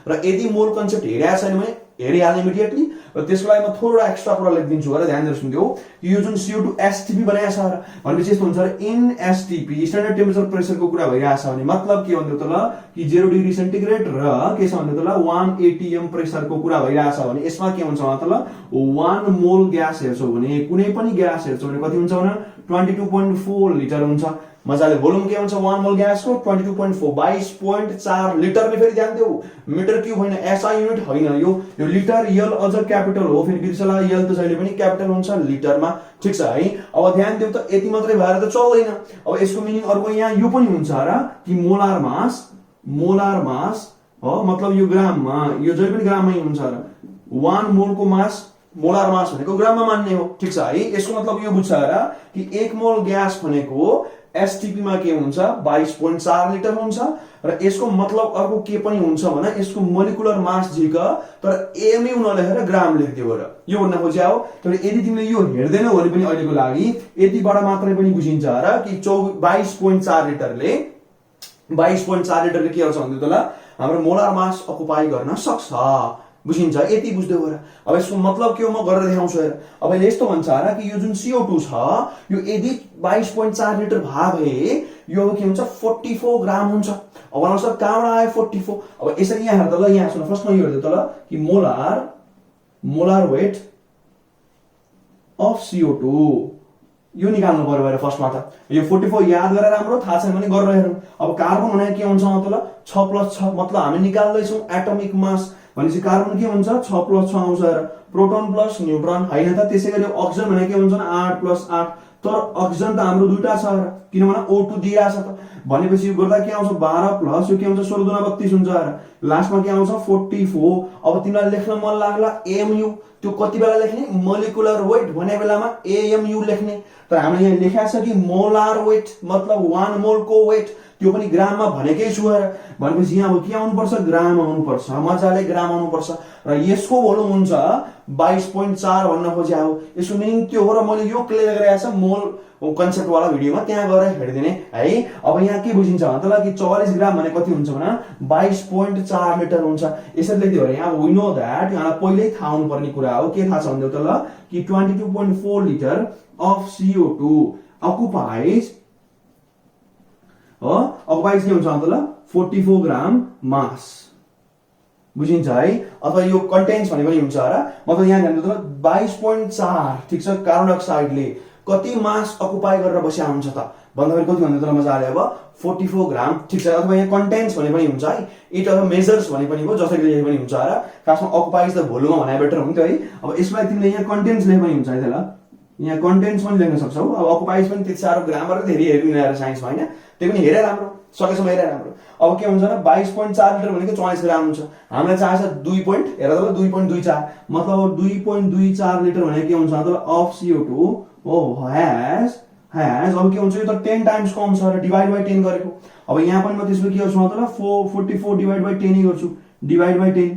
र यदि मोल कन्सेप्ट हेरेको छैन भने हेरिहाल्ने इमिडिएटली र त्यसको लागि म थोड़ा एक्स्ट्रा कुरा लेखिदिन्छु र ध्यान दिएर सुन्दियो यो जुन CO2 STP बनाएको छ भनेपछि यस्तो हुन्छ र इन STP स्ट्यान्डर्ड टेम्परेचर प्रेसरको कुरा भइरहेछ भने मतलब के भन्नु त ल कि 0 डिग्री सेन्टिग्रेड र के छ भन्नु त ल 1 atm प्रेसरको कुरा भइरहेछ भने यसमा के हुन्छ मतलब 1 मोल ग्यास हेर्छौ भने कुनै पनि ग्यास हेर्छौ भने कति हुन्छ भने 22.4 लिटर हुन्छ मजाले भोल्युम के हुन्छ 1 मोल ग्यासको 22.4 22.4 लिटर ले फेरि ध्यान देऊ मिटर क्यूब हैन SI युनिट हैन यो लिटर यल अझ क्यापिटल हो फेरि बिर्सला यल त जहिले पनि क्यापिटल हुन्छ लिटरमा ठीक छ है अब ध्यान देऊ त यति मात्रै भएर त चल्दैन अब यसको मिनिङ अर्को यहाँ यो पनि हुन्छ र कि मोलार मास हो मतलब यो ग्राममा यो जहिले पनि ग्राममै हुन्छ र 1 मोलको मास मोलार मास भनेको ग्राममा मान्ने हो ठीक छ है यसको मतलब यो बुझ्छ र कि 1 मोल ग्यास भनेको STP मा के हुन्छ 22.4 लिटर हुन्छ र यसको मतलब अर्को के पनि हुन्छ भने यसको मोलिकुलर मास झिक तर एमयु नलेखेर ग्राम लेख्दियो र यो भन्न खोज्या हो तर यदि तिमीले यो हेर्दैनौ भने पनि अहिलेको लागि यतिबाट मात्रै पनि बुझिन्छ र कि 22.4 लिटरले 22.4 लिटरले के गर्छ भन्दै त ल हाम्रो मोलार मास अकुपाई गर्न सक्छ बुझिन्छ यति बुझ्दै हो र अब यसको मतलब के हो म गरेर देखाउँछु हेर अब यसले यस्तो भन्छ र कि यो जुन CO2 छ यो यदि 22.4 लिटर भए यो के हुन्छ 44 ग्राम हुन्छ। अब भन्नु सर कहाँबाट आयो 44? अब यसरी यहाँ हेर्दा ल, यहाँ सुन फर्स्टमा यो हेर्दै त ल कि मोलार वेट अफ CO2 यो निकाल्नु पर्यो भएर फर्स्टमा त यो 44 याद गरेर राम्रो, थाहा छैन भने गरेर हेरौँ। अब कार्बन भने के हुन्छ मतलब 6+6, मतलब हामी निकाल्दैछौँ एटमिक मास भनेपछि कार्बन के हुन्छ 6+6 आउँछ र प्रोटोन प्लस न्यूट्रन हैन त। त्यसै गरी अक्सिजन भने के हुन्छ 8+8, तर अक्सिजन त हाम्रो दुईटा छ र किनभने O2 दिइराछ त भनेपछि यो गर्दा के आउँछ 12 प्लस यो के हुन्छ 16 दुना 32 हुन्छ र लास्टमा के आउँछ 44। अब तिमीलाई लेख्न मन लाग्ला AMU, त्यो कति बेला लेख्ने मोलिकुलर वेट भने बेलामा AMU लेख्ने, तर हामीले यहाँ लेखेको छ कि मोलार वेट मतलब 1 मोलको वेट, त्यो पनि ग्राममा भनेकै छु र भनेपछि यहाँ अब के आउनुपर्छ ग्राम आउनुपर्छ, मजाले ग्राम आउनुपर्छ र यसको भोल्युम हुन्छ 22.4 भन्न खोजे हो। यसको मिनिङ त्यो हो र मैले यो क्लियर गरेको छ मोल कन्सेप्ट वाला भिडियोमा, त्यहाँ गएर हेरिदिने है। अब यहाँ के बुझिन्छ मतलब कि 44 ग्राम भने कति हुन्छ भने 22.4 लिटर हुन्छ। यसरी लेख्दियो भने यहाँ वी नो दैट, यहाँ पहिल्यै थाहा हुनुपर्ने कुरा हो, के थाहा छ भन्दै त ल कि 22.4 लिटर अफ CO2 occupies के हुन्छ त ल 44 ग्राम मास, बुझिन्छ है। अथवा यो कन्टेन्स भने पनि हुन्छ र, मतलब यहाँ ध्यान दिनु 22.4 ठीक छ। कार्बन डाइअक्साइडले कति मास अकुपाई गरेर बस्या हुन्छ त भन्दाखेरि कति भन्दा त मजाले अब 44 ग्राम ठीक छ। अथवा यहाँ कन्टेन्स भने पनि हुन्छ है, इट अथवा मेजर्स भने पनि हो, जसरी लेखे पनि हुन्छ र। खासमा अकुपाइज त भोल्युम भने बेटर हुन्थ्यो है। अब यसमा तिमीले यहाँ कन्टेन्स लेखे पनि हुन्छ है त ल, यहाँ कन्टेन्ट्स पनि लेख्न सक्छौ। अब अकुपाइज पनि त्यति साह्रो ग्रामर धेरै हेरिदिनु साइन्समा हैन, त्यो पनि हेरे राम्रो, सकेसम्म हेरे राम्रो। अब के हुन्छ न 22.4 लिटर भनेको 44 ग्राम हुन्छ, हामीलाई चाहिन्छ 2.24 मतलब 2.24 लिटर भनेको के हुन्छ मतलब अफ CO2 हैज अब के हुन्छ यो त 10 टाइम्स कम छ र डिवाइड बाइ 10 गरेको। अब यहाँ पनि म त्यसको के गर्छु मतलब 44 डिवाइड बाइ 10 गर्छु, डिवाइड बाइ 10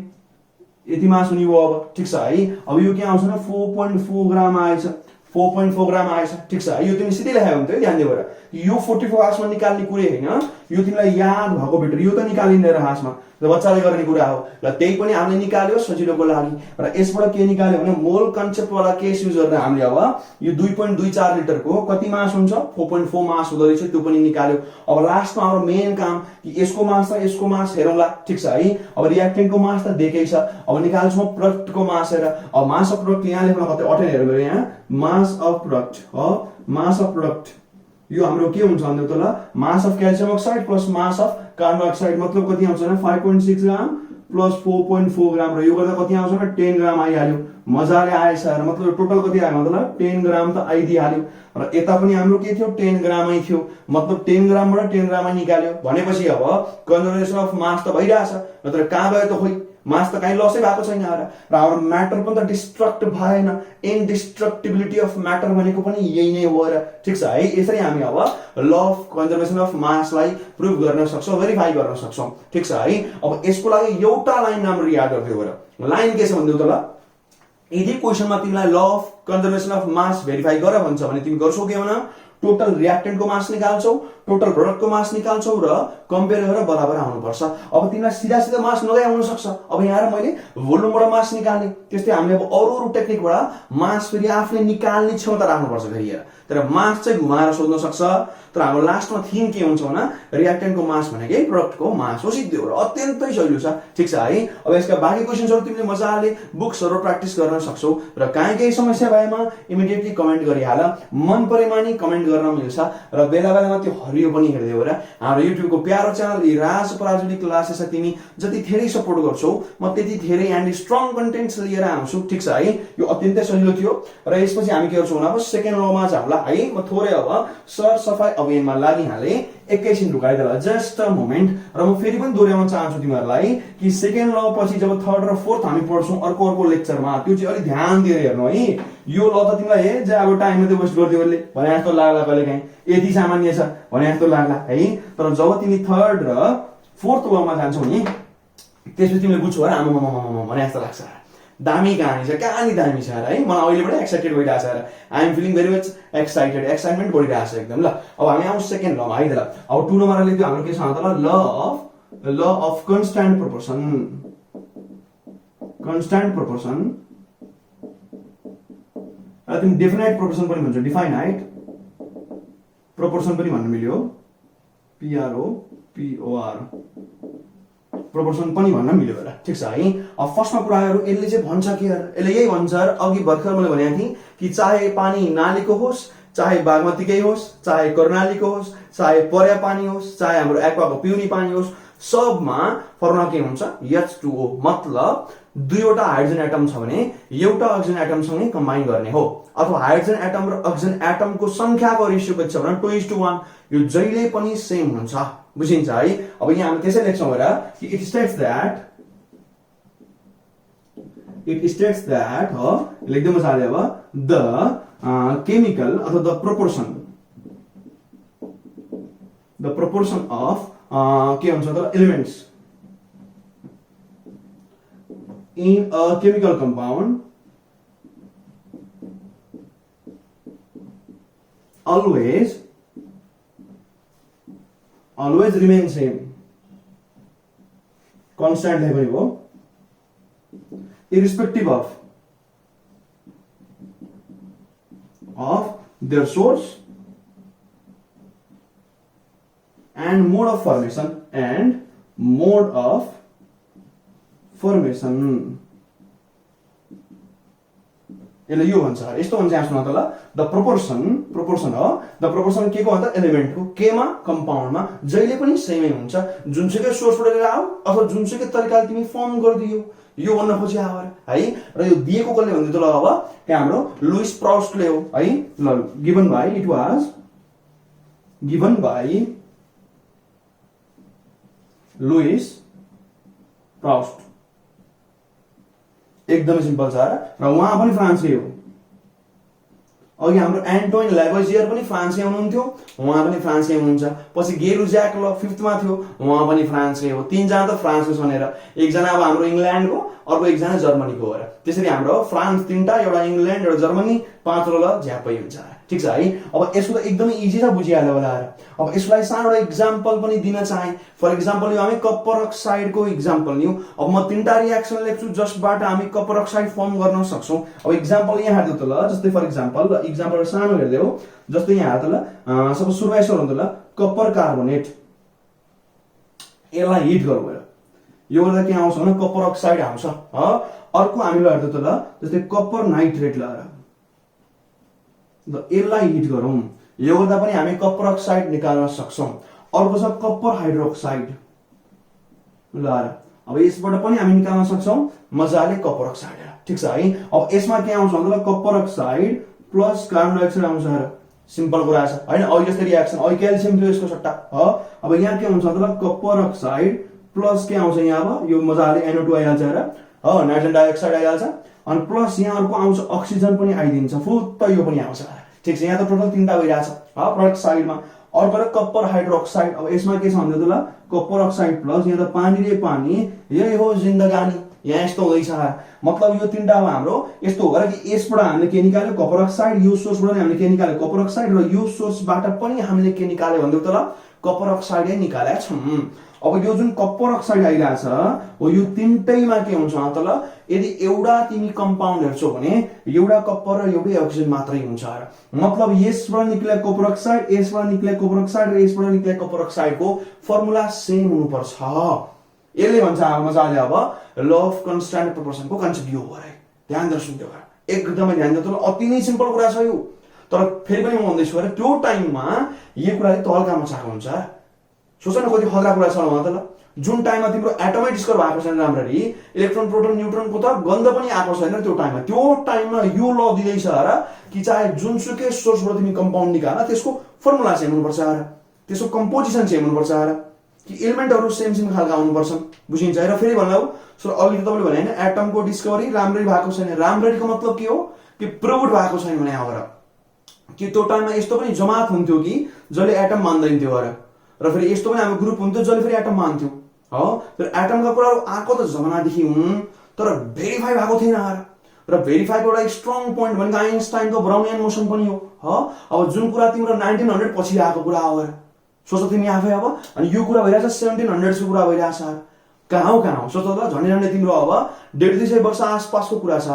यति मास हुने भयो अब ठीक छ है। अब यो के आउँछ न 4.4 ग्राम आएछ, 4.4 ग्राम आएछ ठीक छ। यो तिमी सिधै लेखेको हुन्थ्यो ध्यान दिएर, यो 44 आवर्समा निकाल्ने कुरै हैन, यो तिमीलाई याद भएको भित्र यो त निकालिँदैन खासमा, बच्चाले गर्ने कुरा हो ल। त्यही पनि हामीले निकाल्यो सजिलोको लागि र यसबाट के निकाल्यो भने मोल कन्सेप्ट वाला केस युज गरेर हामीले अब यो 2.24 लिटरको कति मास हुन्छ 4.4 मास हुँदो रहेछ त्यो पनि निकाल्यो। अब लास्टमा हाम्रो मेन काम कि यसको मास र यसको मास हेरौँला ठीक छ है। अब रिएक्टेन्टको मास त दिएकै छ, अब निकाल्छौँ प्रोडक्टको मास हेर। अब मास अफ प्रोडक्ट यहाँ लेख्न कतै अटेन हेर्नु यहाँ मास अफ प्रोडक्ट यो हाम्रो के हुन्छ भन्दा त ल mass of calcium oxide plus mass of carbon dioxide मतलब कति आउँछ भने 5.6 ग्राम प्लस 4.4 ग्राम र यो गर्दा कति आउँछ भने 10 ग्राम आइहाल्यो, मजाले आएछ र मतलब टोटल कति आयो मतलब 10 ग्राम त आइदिहाल्यो र यता पनि हाम्रो के थियो 10 ग्रामै थियो, मतलब 10 ग्रामबाट 10 ग्रामै निकाल्यो भनेपछि अब कन्जर्भेसन अफ मास त भइरहेछ, नत्र कहाँ गयो त खोइ मास त कहीँ लसै भएको छैन र हाम्रो म्याटर पनि त डिस्ट्रक्ट भएन। इनडिस्ट्रक्टिबिलिटी अफ म्याटर भनेको पनि यही नै हो र ठीक छ है। यसरी हामी अब ल अफ कन्जर्भेसन अफ मासलाई प्रुभ गर्न सक्छौँ, भेरिफाई गर्न सक्छौँ ठीक छ है। अब यसको लागि एउटा लाइन राम्रो याद गरिदियो र, लाइन के छ भन्दियो त ल, यदि क्वेसनमा तिमीलाई ल of conservation of mass verify गर भन्छ भने तिमी गर्छौ के भन टोटल रिएक्टेन्टको मास निकाल्छौ, टोटल प्रोडक्टको मास निकाल्छौ र कम्पेयर गरेर बराबर आउनुपर्छ। अब तिमीलाई सिधा सिधा मास नगए आउन सक्छ। अब यहाँ मैले भोल्युमबाट मास निकाल्ने, त्यस्तै हामीले अब अरू टेक्निकबाट मास फेरि आफूले निकाल्ने क्षमता राख्नुपर्छ फेरि हेर। तर मास चाहिँ घुमाएर सोध्न सक्छ, तर हाम्रो लास्टमा थिम के हुन्छ भने रिएक्टेन्टको मास भनेकै प्रोडक्टको मास हो, सिद्धि हो र अत्यन्तै सजिलो छ ठीक छ है। अब यसका बाँकी क्वेसन्सहरू तिमीले मजाले बुक्सहरू प्र्याक्टिस गर्न सक्छौ र केही समस्या भएमा इमिडिएटली कमेन्ट गरिहाल, मन परेमा नि कमेन्ट गर्न मिल्छ र बेला बेलामा त्यो हरियो पनि हेर्दै हो र। हाम्रो युट्युबको प्यारो च्यानल राज पराजुली क्लासेस तिमी जति धेरै सपोर्ट गर्छौ म त्यति धेरै एन्ड स्ट्रङ कन्टेन्ट्स लिएर आउँछु ठीक छ है। यो अत्यन्तै सजिलो थियो र यसपछि हामी के गर्छौँ भने अब सेकेन्ड लमा जाउँला है। म थोरै अब सरसफाई अभियानमा लागिहालेँ, एकैछिन रुकाइदेला जस्ट अ मोमेन्ट र म फेरि पनि दोहोऱ्याउन चाहन्छु तिमीहरूलाई कि सेकेन्ड ल पछि जब थर्ड र फोर्थ हामी पढ्छौँ अर्को लेक्चरमा, त्यो चाहिँ अलिक ध्यान दिएर हेर्नु है। यो ल त तिमीलाई हे जे अब टाइम मात्रै वेस्ट गरिदियो भने जस्तो लाग्ला कहिले काहीँ यति सामान्य छ भने जस्तो लाग्ला है। तर जब तिमी थर्ड र फोर्थ लमा जान्छौ नि त्यसपछि तिमीले बुझ्छौ अरे आमा भने जस्तो लाग्छ, दामी कहानी छ, कहानी दामी छ है। मलाई अहिलेबाट एक्साइटेड भइरहेको छ र I am feeling very much excited, excitement बढिरहेको छ एकदम ल। अब हामी आउँछ सेकेन्ड लमा है त ल। अब 2 नम्बरमा लेख्यो हाम्रो के छ त ल अफ कन्स्ट्यान्ट प्रोपोर्सन तिमी डेफिनाइट प्रोपोर्सन पनि भन्छ, डिफाइनाइट प्रोपोर्सन पनि भन्नु मिल्यो PROPOR प्रोपोर्सन पनि भन्न मिल्यो होला ठीक छ है। अब फर्स्टमा कुराहरु यसले चाहिँ भन्छ के यसले यही भन्छ अघि भर्खर मैले भनेको थिएँ कि चाहे पानी नालीको होस्, चाहे बागमतीकै होस्, चाहे कर्णालीको होस्, चाहे पर्या पानी होस्, चाहे हाम्रो एक्वाको पिउने पानी होस्, सबमा फर्मुला के हुन्छ H2O। मतलब दुईवटा हाइड्रोजन एटम छ भने एउटा अक्सिजन एटम सँगै कम्बाइन गर्ने हो, अथवा हाइड्रोजन एटम र अक्सिजन एटमको संख्याको रेशियो कति छ भने 2:1। यो जहिले पनि सेम हुन्छ, बुझिन्छ है। अब यहाँ हामी त्यसै लेख्छौँ हेर कि इट स्टेट्स दैट लेख्दै मजाले अब द केमिकल अथवा द प्रोपोर्सन अफ के हुन्छ त elements in a chemical compound always remain same, constant है भाई वो, irrespective of their source and mode of formation यसले यो भन्छ यस्तो भन्छ यहाँ सुन त ल द प्रोपोर्सन के को भन्दा एलिमेन्टको केमा कम्पाउन्डमा जहिले पनि सेमै हुन्छ, जुनसुकै सोर्सबाट लिएर आऊ अथवा जुनसुकै तरिकाले तिमी फर्म गरिदियो, यो भन्न खोजे आवर है। र यो दिएको कसले भन्दै त ल अब त्यहाँ हाम्रो लुइस प्राउस्टले हो है। ल गिवन बाइ लुइस प्राउस्ट, एकदमै सिम्पल छ र उहाँ पनि फ्रान्सकै हो। अघि हाम्रो एन्टोइन ल्याभोइजियर पनि फ्रान्सकै हुनुहुन्थ्यो, उहाँ पनि फ्रान्सकै हुनुहुन्छ। पछि गेरु ज्याक ल 5th मा थियो, उहाँ पनि फ्रान्सकै हो। तीनजना त फ्रान्सको छन् र एकजना अब हाम्रो इङ्ल्यान्डको, अर्को एकजना जर्मनीको हो र त्यसरी हाम्रो फ्रान्स 3टा, एउटा इङ्ल्यान्ड, एउटा जर्मनी, 5 ल झ्यापै हुन्छ ठीक छ है। अब यसको त एकदमै इजी छ, बुझिहाल्यो होला। अब यसलाई सानो एउटा इक्जाम्पल पनि दिन चाहे। फर इक्जाम्पल यो हामी कपर अक्साइडको इक्जाम्पल लियौँ। अब म 3टा रिएक्सन लेख्छु जसबाट हामी कपर अक्साइड फर्म गर्न सक्छौँ। अब इक्जाम्पल यहाँ हेर्दै त ल, जस्तै फर इक्जाम्पल सानो हेर्दै हो, जस्तै यहाँ त ल सपोज सुरुमा यसो हुन्छ ल कपर कार्बोनेट, यसलाई हिट गरौँ हेर, यो गर्दा के आउँछ भने कपर अक्साइड आउँछ। अर्को हामीले हेर्दै त ल जस्तै कपर नाइट्रेट ल यसलाई हिट गरौँ, यो गर्दा पनि हामी कपर अक्साइड निकाल्न सक्छौँ। अर्को छ कपर हाइड्रोक्साइड ल अब यसबाट पनि हामी निकाल्न सक्छौँ मजाले कपर अक्साइड ठीक छ है। अब यसमा के आउँछ भन्दा copper oxide plus carbon dioxide आउँछ र सिम्पल कुरा छ हैन। अब जस्तै रिएक्सन अब क्याल्सियम थियो यसको सट्टा अब यहाँ के हुन्छ भन्दा कपर अक्साइड प्लस के आउँछ यहाँ अब यो मजाले NO2 आइहाल्छ र नाइट्रोजन डाइअक्साइड आइहाल्छ, अनि प्लस यहाँ अर्को आउँछ अक्सिजन पनि आइदिन्छ, फुत्त यो पनि आउँछ ठीक छ। यहाँ त टोटल 3टा भइरहेछ प्रोडक्ट साइडमा। अर्को कपर हाइड्रोक्साइड, अब यसमा के छ भन्दा त ल कपर अक्साइड प्लस यहाँ त पानी रे पानी, यही हो जिन्दगानी, यहाँ यस्तो हुँदैछ। मतलब यो 3टा अब हाम्रो यस्तो हो र कि यसबाट हामीले के निकाल्यो कपर अक्साइड, यो सोर्सबाट हामीले के निकाल्यो कपर अक्साइड, र यो सोर्सबाट पनि हामीले के निकाल्यो भन्दा त ल कपर अक्साइडै निकालेका छौँ। अब यो जुन कपर अक्साइड आइरहेछ हो यो 3टैमा के हुन्छ त ल यदि एउटा तिमी कम्पाउन्ड हेर्छौ भने एउटा कपर र एउटै अक्सिजन मात्रै हुन्छ। मतलब यसबाट निक्ले कपर अक्साइड, यसबाट निक्ले कपर अक्साइड र यसबाट निक्ले कपर अक्साइडको फर्मुला सेम हुनुपर्छ। यसले भन्छ मजाले अब ल अफ कन्स्ट्यान्ट प्रोपोर्सनको कन्सेप्ट यो हो। ध्यान दिएर सुन्दै गर, एकदमै ध्यान दिएर, अति नै सिम्पल कुरा छ यो। तर फेरि पनि म भन्दैछु अरे त्यो टाइममा यो कुराले तल्का मचाएको हुन्छ। सोच न कति खतरा कुरा छ उहाँ त ल। जुन टाइममा तिम्रो एटमै डिस्कभर भएको छैन राम्ररी, इलेक्ट्रोन प्रोटोन न्युट्रोनको त गन्ध पनि आएको छैन त्यो टाइममा यो ल दिँदैछ र कि चाहे जुनसुकै सोर्सबाट तिमी कम्पाउन्ड निकाल त्यसको फर्मुला सेम हुनुपर्छ र त्यसको कम्पोजिसन सेम हुनुपर्छ र कि एलिमेन्टहरू सेम खालका हुनुपर्छन्, बुझिन्छ। र फेरि भन्नु सो अघि त तपाईँले भने होइन एटमको डिस्कभरी राम्ररी भएको छैन। राम्ररीको मतलब के हो कि प्रुभड भएको छैन भने आएर कि त्यो टाइममा यस्तो पनि जमात हुन्थ्यो कि जसले एटम मान्दैन थियो र फेरि यस्तो पनि हाम्रो ग्रुप हुन्थ्यो जसले फेरि एटम मान्थ्यो। तर एटमका कुराहरू आएको त जमानादेखि हुन् तर भेरिफाई भएको थिएन र भेरिफाईको एउटा स्ट्रङ पोइन्ट भनेको आइन्स्टाइनको ब्राउनियन मोसन पनि हो। अब जुन कुरा तिम्रो 1900 पछि आएको कुरा हो, सोच तिमी आफै अब, अनि यो कुरा भइरहेछ 1700 को कुरा भइरहेछ। कहाँ हो सोच त झन्डै तिम्रो अब 150 वर्ष आसपासको कुरा छ।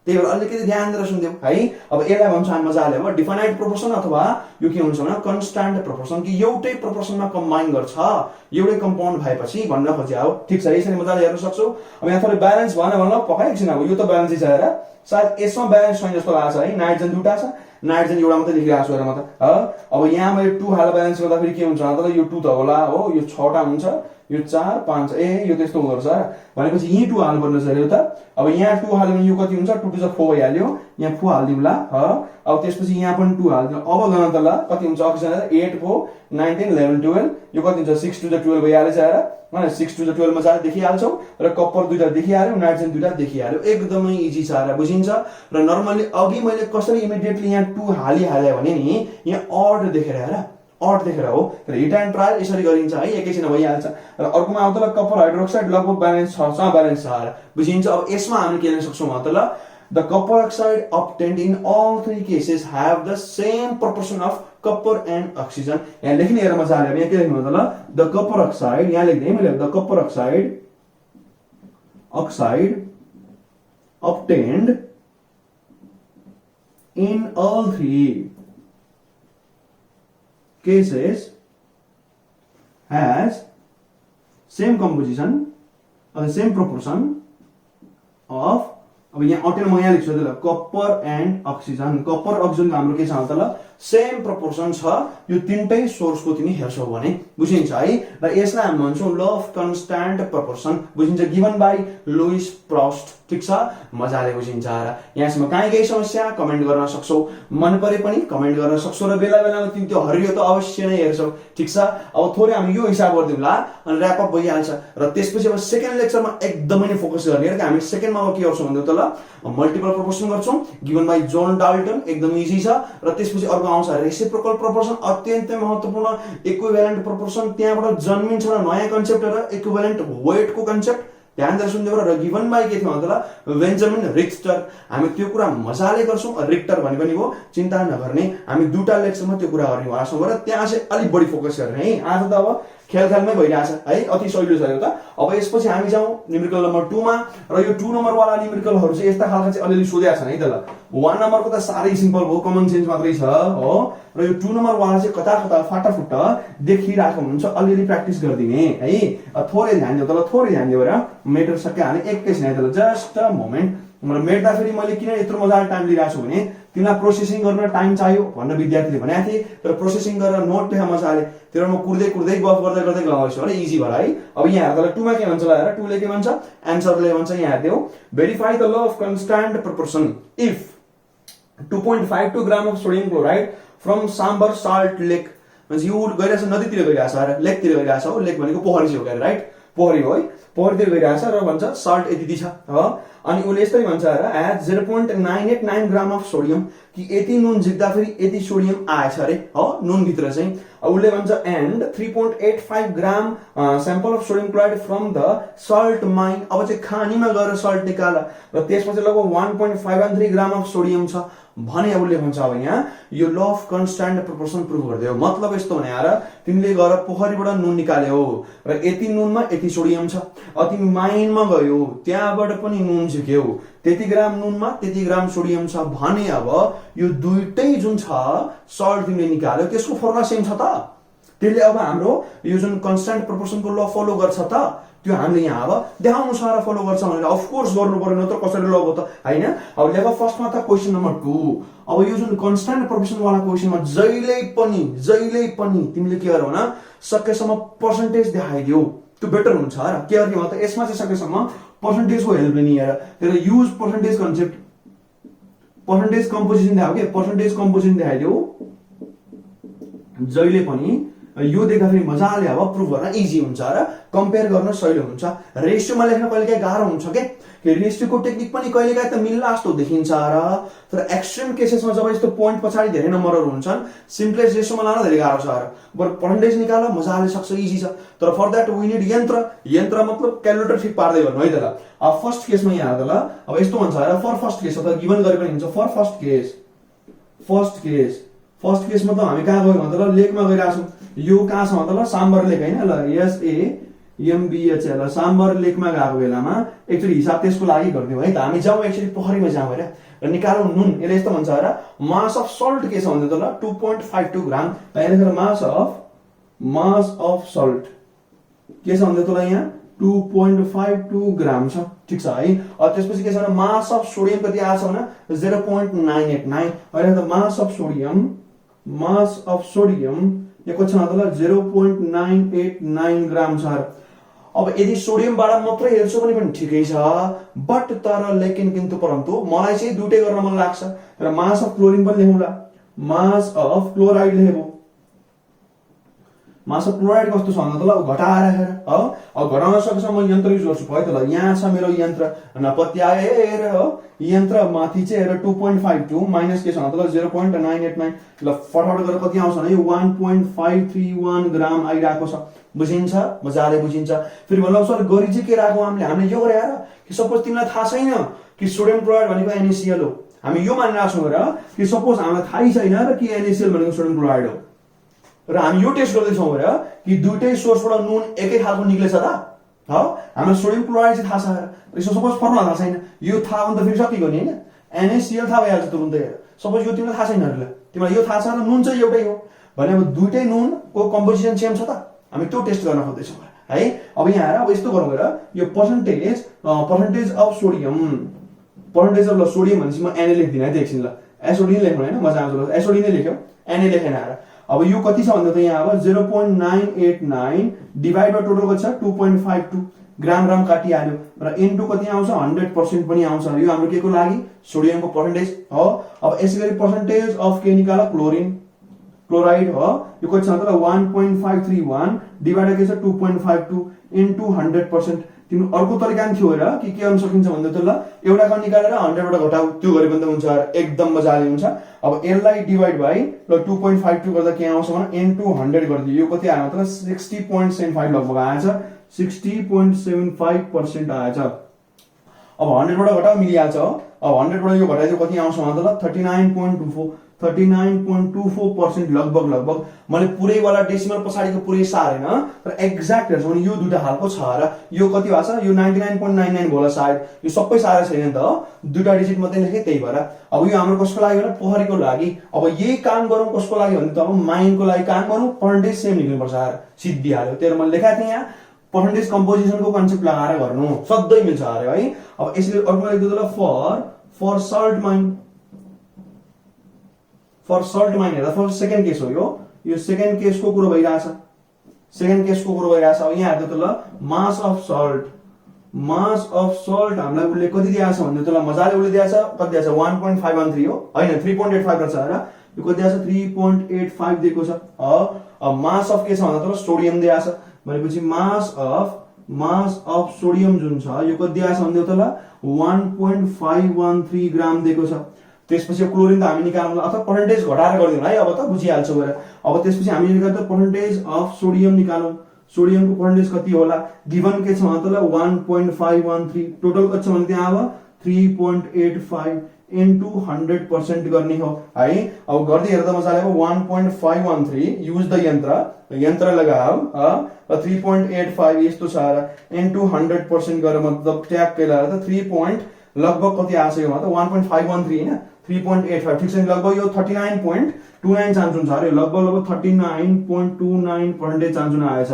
त्यही भएर अलिकति ध्यान दिएर सुनिदेऊ है। अब यसलाई भन्छ हामी मजाले अब डिफाइनाइट प्रोपोर्सन अथवा यो के हुन्छ भने कन्स्ट्यान्ट प्रोपोर्सन कि एउटै प्रोपोर्सनमा कम्बाइन गर्छ एउटै कम्पाउन्ड भएपछि भन्न खोजे हो। ठिक छ, यसरी मजाले हेर्न सक्छौ। अब यहाँ थोरै ब्यालेन्स भएन भन्नु पक्का एकछिन, अब यो त ब्यालेन्सै छ हेर, सायद यसमा ब्यालेन्स छैन जस्तो लाग्छ है। नाइट्रोजन दुईटा छ, नाइट्रोजन एउटा मात्रै लेखिरहेको छु हेर म त। अब यहाँ मैले 2 हालेर ब्यालेन्स गर्दाखेरि के हुन्छ त, यो 2 त होला हो, यो 6टा हुन्छ, यो 4 5 यो त्यस्तो हुँदो रहेछ भनेपछि यही 2 हाल्नु पर्ने छ यो त। अब यहाँ 2 हाल्यो भने यो कति हुन्छ, 2 2 4 भइहाल्यो, यहाँ 4 हाल्दिउँला। अब त्यसपछि यहाँ पनि 2 हाल्दिउँ। अब गर्न त ल कति हुन्छ अक्सिजन 8 4 19 11 12 यो कति हुन्छ 6 2 12 भइहालेछ हेर हैन। 6 2 12 मजाले देखिहाल्छौ र कपर दुईटा देखिहाल्यो, नाइट्रोजन दुईटा देखिहाल्यो, एकदमै इजी छ र बुझिन्छ। र नर्मली अघि मैले कसरी इमिडिएटली यहाँ 2 हालिहाले भने नि यहाँ अड देखेर हेर, अड देखेर हो। हिट एन्ड ट्रायल यसरी गरिन्छ है, एकैछिन भइहाल्छ। र अर्कोमा आउँदा ल कपर हाइड्रोक्साइड लगभग ब्यालेन्स छ, ब्यालेन्स छ बुझिन्छ। अब यसमा हामी के लेख्न सक्छौँ त ल, the copper oxide obtained in all 3 cases have the same proportion of copper and oxygen। यहाँ लेख्ने हेर मजाले, यहाँ के लेख्नु त ल, the copper oxide यहाँ लेख्दै मैले the copper oxide obtained in all 3 cases has same composition or the same proportion of, अब यहाँ अटेन म यहाँ लेख्छु त कपर एन्ड अक्सिजन। कपर अक्सिजनको हाम्रो के छ त ल, सेम प्रोपोर्सन छ, यो तीनटै सोर्सको तिमी हेर्छौ भने बुझिन्छ है। र यसलाई हामी भन्छौँ ल अफ कन्स्ट्यान्ट प्रोपोर्सन, बुझिन्छ, गिभन बाई लुइस प्रस्ट। ठिक छ, मजाले बुझिन्छ। र यहाँसम्म काहीँ केही समस्या कमेन्ट गर्न सक्छौ, मन परे पनि कमेन्ट गर्न सक्छौ, र बेला बेलामा तिमी त्यो हरियो त अवश्य नै हेर्छौ। ठिक छ, अब थोरै हामी यो हिसाब गरिदिउँला अनि ऱ्यापअप भइहाल्छ। र त्यसपछि अब सेकेन्ड लेक्चरमा एकदमै नै फोकस गर्ने कि हामी सेकेन्डमा अब के गर्छौँ भन्दा त ल मल्टिपल प्रोपोर्सन गर्छौँ गिभन बाई जोन डाल्टन, एकदम इजी छ। र त्यसपछि अर्को आउँछ रेसिप्रोकल प्रोपोर्सन, अत्यन्तै महत्त्वपूर्ण, इक्विभ्यालेन्ट प्रोपोर्सन, त्यहाँबाट जन्मिन्छ र नयाँ कन्सेप्ट र इक्विभ्यालेन्ट वेटको कन्सेप्ट ध्यान दिएर सुन्दै र गिभन बाई के थियो भन्दा बेन्जामिन रिक्टर। हामी त्यो कुरा मजाले गर्छौँ, रिक्टर भने पनि हो, चिन्ता नगर्ने, हामी 2टा लेक्चरमा त्यो कुरा गर्नेवाला छौँ र त्यहाँ चाहिँ अलिक बढी फोकस गर्ने है। आज त अब खेलमै भइरहेछ है, अति सजिलो छ यो त। अब यसपछि हामी जाउँ न्युमेरिकल नम्बर 2 मा, र यो 2 नम्बरवाला न्युमेरिकलहरू चाहिँ यस्ता खालका चाहिँ अलिअलि सोधेका छन् है त ल। 1 नम्बरको त साह्रै सिम्पल हो, कमन सेन्स मात्रै छ हो, र यो 2 नम्बरवाला चाहिँ कता कता फाटाफुट्ट देखिरहेको हुन्छ, अलिअलि प्र्याक्टिस गरिदिने है। थोरै ध्यान दियो त ल, थोरै ध्यान दियो र मेटर सकिहाल्ने, एकैछिन है त ल, जस्ट अ मोमेन्ट। र मेट्दाखेरि मैले किन यत्रो मजाले टाइम लिइरहेको छु भने तिमीलाई प्रोसेसिङ गर्न टाइम चाहियो भनेर विद्यार्थीले भनेको थिए, तर प्रोसेसिङ गरेर नोट लेख मजाले, तेरो म कुर्दै गफ गर्दै लगाउँछु है, इजी भएर है। अब यहाँ हेर त 2 मा के भन्छ ल, हेर 2 ले के भन्छ, एन्सरले भन्छ यहाँ हेर्देऊ, verify the law of constant proportion if 2.52 gram of sodium chloride from Sambhar salt lake. भन्छ यो गइरहेछ, नदीतिर गइरहेछ, लेकतिर गइरहेछ हो, लेक भनेको पोखरी हो क्या, राइट, पोखरी हो है, पोखरीतिर गइरहेछ र भन्छ साल्ट यति छ हो। अनि उसले यस्तै भन्छ हेर, एट 0.989 ग्राम अफ सोडियम, कि यति नुन झिक्दाखेरि यति सोडियम आएछ अरे हो नुनभित्र चाहिँ। उसले भन्छ and 3.85 gram sample of sodium chloride from the salt mine. अब चाहिँ खानीमा गएर सल्ट निकाल र त्यसपछि लगभग 1.513 ग्राम अफ सोडियम छ भने उसले भन्छ अब यहाँ यो ल अफ कन्स्ट्यान्ट प्रोपोर्सन प्रुभ गरिदियो। मतलब यस्तो भने यार, तिमीले गएर पोखरीबाट नुन निकाल्यौ र यति नुनमा यति सोडियम छ, तिमी माइनमा गयो त्यहाँबाट पनि नुन झिक्यौ, त्यति ग्राम नुनमा त्यति ग्राम सोडियम छ भने अब यो दुईटै जुन छ सल्ट तिमीले निकाल्यौ त्यसको फर्मुला सेम छ त। त्यसले अब हाम्रो यो जुन कन्स्ट्यान्ट प्रोपोर्सनको ल फलो गर्छ त, त्यो हामीले यहाँ अब देखाउनु सारा फलो गर्छ भनेर अफकोर्स गर्नु पर्यो, नत्र कसरी ल हो त हैन। अब लेख फर्स्टमा त क्वेसन नम्बर 2। अब यो जुन कन्स्ट्यान्ट प्रोपोर्सन वाला क्वेसनमा जहिले पनि तिमीले के गर भन, सकेसम्म पर्सेन्टेज देखाइदियो, त्यो बेटर हुन्छ र। के गर्ने हो त, यसमा चाहिँ सकेसम्म पर्सेन्टेजको हेल्प लिने यार, त्यसले use percentage concept, percentage composition देखाउ के, पर्सेन्टेज कम्पोजिसन देखाइदियो जहिले पनि। यो देख्दाखेरि मजाले अब प्रुभ गर्न इजी हुन्छ र कम्पेयर गर्न सजिलो हुन्छ। रेसियोमा लेख्न कहिलेकाहीँ गाह्रो हुन्छ के रेसियोको टेक्निक पनि कहिलेकाहीँ त मिल्ला जस्तो देखिन्छ र, तर एक्सट्रिम केसेसमा जब यस्तो पोइन्ट पछाडि धेरै नम्बरहरू हुन्छन्, सिम्प्लेस्ट रेसियोमा लान धेरै गाह्रो छ र। बरु पर्सेन्टेज निकाल मजाले सक्छ, इजी छ। तर फर द्याट वी निड यन्त्र मतलब क्यालकुलेटर फिट पार्दै गर्नु है त ल। अब फर्स्ट केसमा यहाँ त ल, अब यस्तो भन्छ र फर फर्स्ट केस अथवा गिभन गरे पनि हुन्छ, फर फर्स्ट केसमा त हामी कहाँ गयौँ भन्दा ल लेकमा गइरहेको छौँ। यो कहाँ छ भन्दा ल साम्बर लेक हैन ल, MBHL साम्बर लेकमा गएको बेलामा एकचोटि हिसाब त्यसको लागि गरिदिउँ है त। हामी जाउँ एकचोटि पोखरीमा जाउँ होइन र निकालौँ नुन। यसले यस्तो भन्छ र मास अफ सल्ट के छ भन्दा त ल 2.52 ग्राम। यहाँ मास अफ सल्ट के छ भन्दा तँलाई यहाँ 2.52 ग्राम छ। ठिक छ है। त्यसपछि के छ भने मास अफ सोडियम कति आछ भने 0.989। अहिले त मास अफ सोडियम यो कति छ भन्दा 0.989 ग्राम छ। अब यदि सोडियमबाट मात्रै हेर्छौ भने पनि ठिकै छ, बट तर लेकिन किन्तु परन्तु मलाई चाहिँ दुटै गर्न मन लाग्छ। र मास अफ क्लोरिन पनि लेखौँला, मास अफ क्लोराइड लेखौ। मास अफ क्लोराइड कस्तो छ भन्दा त ल घटाएर हेर हो। अब घटाउन सक्छ म यन्त्र युज गर्छु भयो त ल। यहाँ छ मेरो यन्त्र नपत्याएर हो, यन्त्र माथि चाहिँ हेर 2.52 माइनस के छ भन्दा त 0.989। ल फटाफट गरेर कति आउँछ भने 1.531 ग्राम आइरहेको छ। बुझिन्छ? मजाले बुझिन्छ। फेरि भन्नु सर गरी चाहिँ के राखौँ हामीले यो गरे यार कि सपोज तिमीलाई थाहा छैन कि सोडियम क्लोराइड भनेको NaCl हो। हामी यो मानिरहेको छौँ र कि सपोज हामीलाई थाहै छैन र कि NaCl भनेको सोडियम क्लोराइड हो र हामी यो टेस्ट गर्दैछौँ र कि दुईटै सोर्सबाट नुन एकै खालको निक्लेछ त हो। हामीलाई सोडियम क्लोराइड चाहिँ थाहा छ र यसो सपोज फर्मुला थाहा छैन, यो थाहा भने त फेरि सकिगयो नि होइन। NaCl थाहा भइहाल्छ तुरुन्तै। सपोज यो तिमीलाई थाहा छैन तिमीलाई यो थाहा छ र नुन चाहिँ एउटै हो भने अब दुईटै नुनको कम्पोजिसन सेम छ त, हामी त्यो टेस्ट गर्न खोज्दैछौँ है। अब यहाँ आएर अब यस्तो गरौँ र यो percentage of sodium, percentage of sodium भनेपछि म Na लेख्दिनँ है त एकछिन। ल एसोडी नै लेख्नु होइन, मजा आउँछ। एसोडी नै लेख्यो, Na लेखेन आएर। अब यो कति छ भन्दा त यहाँ अब 0.989 डिभाइड बाइ टोटल कति छ 2.52 ग्राम ग्राम काटिहाल्यो र N2 कति आउँछ 100% पनि आउँछ। यो हाम्रो के को लागि सोडियमको पर्सेन्टेज हो। अब यसै गरी पर्सेन्टेज अफ के निकाल क्लोराइड हो। यो कति छ भन्दा 1.531 डिभाइड के छ 2.52 इन्टु 100%। तिम्रो अर्को तरिका पनि थियो र कि के गर्न सकिन्छ भन्दा त ल एउटाको निकालेर 100 बाट घटाउ, त्यो गरे पनि त हुन्छ। एकदम मजाले हुन्छ। अब यसलाई डिभाइड बाइ ल 2.52 गर्दा के आउँछ भने N2 100 गरिदियो। यो कति आयो मतलब 60.75 लगभग आएछ, 60.75% आएछ। अब 100 बाट घटाउ मिलिहाल्छ हो। अब 100 बाट यो घटाइदियो कति आउँछ भन्दा त 39.24% लगभग। मैले पुरै वाला डेसिमल पछाडिको पुरै सारेन र एक्ज्याक्ट हेर्छु भने यो दुईटा हालको छ र यो कति भएको छ यो 99.99 होला सायद। यो सबै सारे छैन नि त हो, दुईटा डिजिट मात्रै लेखे त्यही भएर। अब यो हाम्रो कसको लागि भने पोखरीको लागि। अब यही काम गरौँ कसको लागि भने त अब माइनको लागि काम गरौँ, पर्सेन्टेज सेम निक्लिनुपर्छ यार, सिद्धिहाल्यो। तेरो मैले लेखाएको थिएँ यहाँ पर्सेन्टेज कम्पोजिसनको कन्सेप्ट लगाएर गर्नु सधैँ मिल्छ अरे है। अब यसले अर्को लेख्दै ल फर सल्ट माइन हेर्दा फर सेकेन्ड केस हो यो सेकेन्ड केसको कुरो भइरहेछ। अब यहाँ हेर्दा त ल मास अफ सल्ट हामीलाई उसले कति दिएको छ भन्दा त ल मजाले उसले दिएको छ कति दिएको छ 1.513 हो हैन 3.85 रहेछ र यो कति दिएको छ 3.85 दिएको छ। अब मास अफ के छ भन्दा त सोडियम दिएको छ भनेपछि मास अफ सोडियम जुन छ यो कति दिएको छ भन्दा त ल 1.513 ग्राम दिएको छ। त्यसपछि क्लोरिन त हामी निकाल्नु अथवा पर्सेन्टेज घटाएर गरिदिउँ है। अब त बुझिहाल्छौ गएर। अब त्यसपछि हामी निकाल्दा पर्सेन्टेज अफ सोडियम निकालौँ। सोडियमको पर्सेन्टेज कति होला गिभन के छ भन्दा त 1.513 टोटल कति छ भने त्यहाँ अब 3.85 इन्टु 100% गर्ने हो है। अब गर्दै हेर्दा मजाले अब 1.513 युज द यन्त्र लगाऊ 3.85 यस्तो छ र इन्टु 100% गरेर मतलब ट्याक्कै लगाएर त 3 लगभग कति आछ यो मतलब 1.513 हैन 3.85 ठीक छ। लगभग यो 39.29 चान्स छ अरे, लगभग 39.29% चान्स आएछ।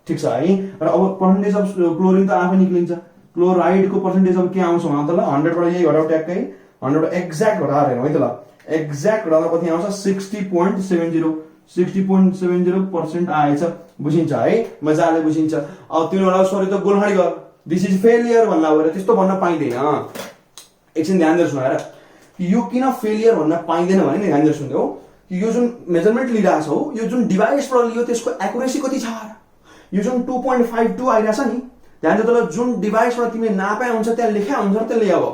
ठीक छ है। र अब पर्सेन्टेज अफ क्लोरिन त आफै निक्लिन्छ। क्लोराइडको पर्सेन्टेज अब के आउँछ भन्दा त ल 100 बाट यही घटाउ ट्याक्कै 100 एक्ज्याक्ट घटाएर हेरौँ है त ल। एक्ज्याक्ट घटाउँदा कति आउँछ 60.70% आएछ। बुझिन्छ है, मजाले बुझिन्छ। अब तिनीहरुलाई सरी त गोलहाडी गर दिस इज फेलियर भन्ला भएर त्यस्तो भन्न पाइदैन। एकछिन ध्यान दिएर सुनाएर यो किन फेलियर भन्न पाइदैन भने नि ध्यान दिएर सुन्देऊ कि यो जुन मेजरमेन्ट लिइरहेछौ यो जुन डिभाइसबाट लियो त्यसको एक्युरेसी कति छ र यो जुन 2.52 आइरहेछ नि ध्यान दिएर तल जुन डिभाइसबाट तिमीले नापे हुन्छ त्यहाँ लेखा हुन्छ त्यसले अब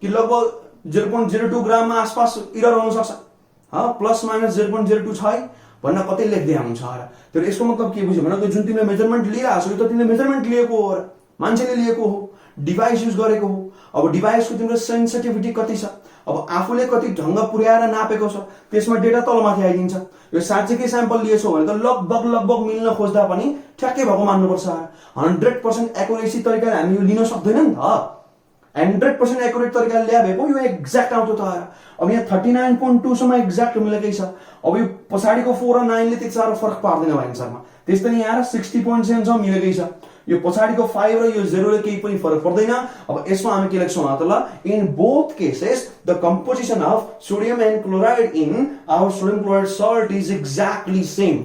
कि लगभग 0.02 ग्राममा आसपास एरर हुन सक्छ प्लस माइनस 0.02 छ है भन्न कतै लेख्दै हुन्छ र। तर यसको मतलब के बुझ्यो भने जुन तिमीले मेजरमेन्ट लिइरहेछौ यो त तिमीले मेजरमेन्ट लिएको हो र मान्छेले लिएको हो डिभाइस युज गरेको हो। अब डिभाइसको तिम्रो सेन्सिटिभिटी कति छ अब आफूले कति ढंग पुर्याएर नापेको छ त्यसमा डेटा तलमाथि आइदिन्छ। यो साँच्चैकै स्याम्पल लिएछौ भने त लगभग मिल्न खोज्दा पनि ठ्याक्कै भएको मान्नुपर्छ। 100% एक्युरेसी तरिकाले हामी यो लिन सक्दैन नि त। 100% एक्युरेट तरिकाले ल्याए भए पो यो एक्ज्याक्ट आउँथ्यो त। अब यहाँ 39.2 सम्म एक्ज्याक्ट मिलेकै छ। अब यो पछाडिको 4 र 9 ले त्यति साह्रो फरक पार्दैन भयो एन्सरमा। त्यस्तै नै यहाँ 60.7 सम्म मिलेकै छ। यो पछाडिको 5 र यो 0 ले केही पनि फरक पर्दैन। अब यसमा हामी के लेख्छौँ त ल, in both cases the composition of sodium and chloride in our sodium chloride salt is exactly same.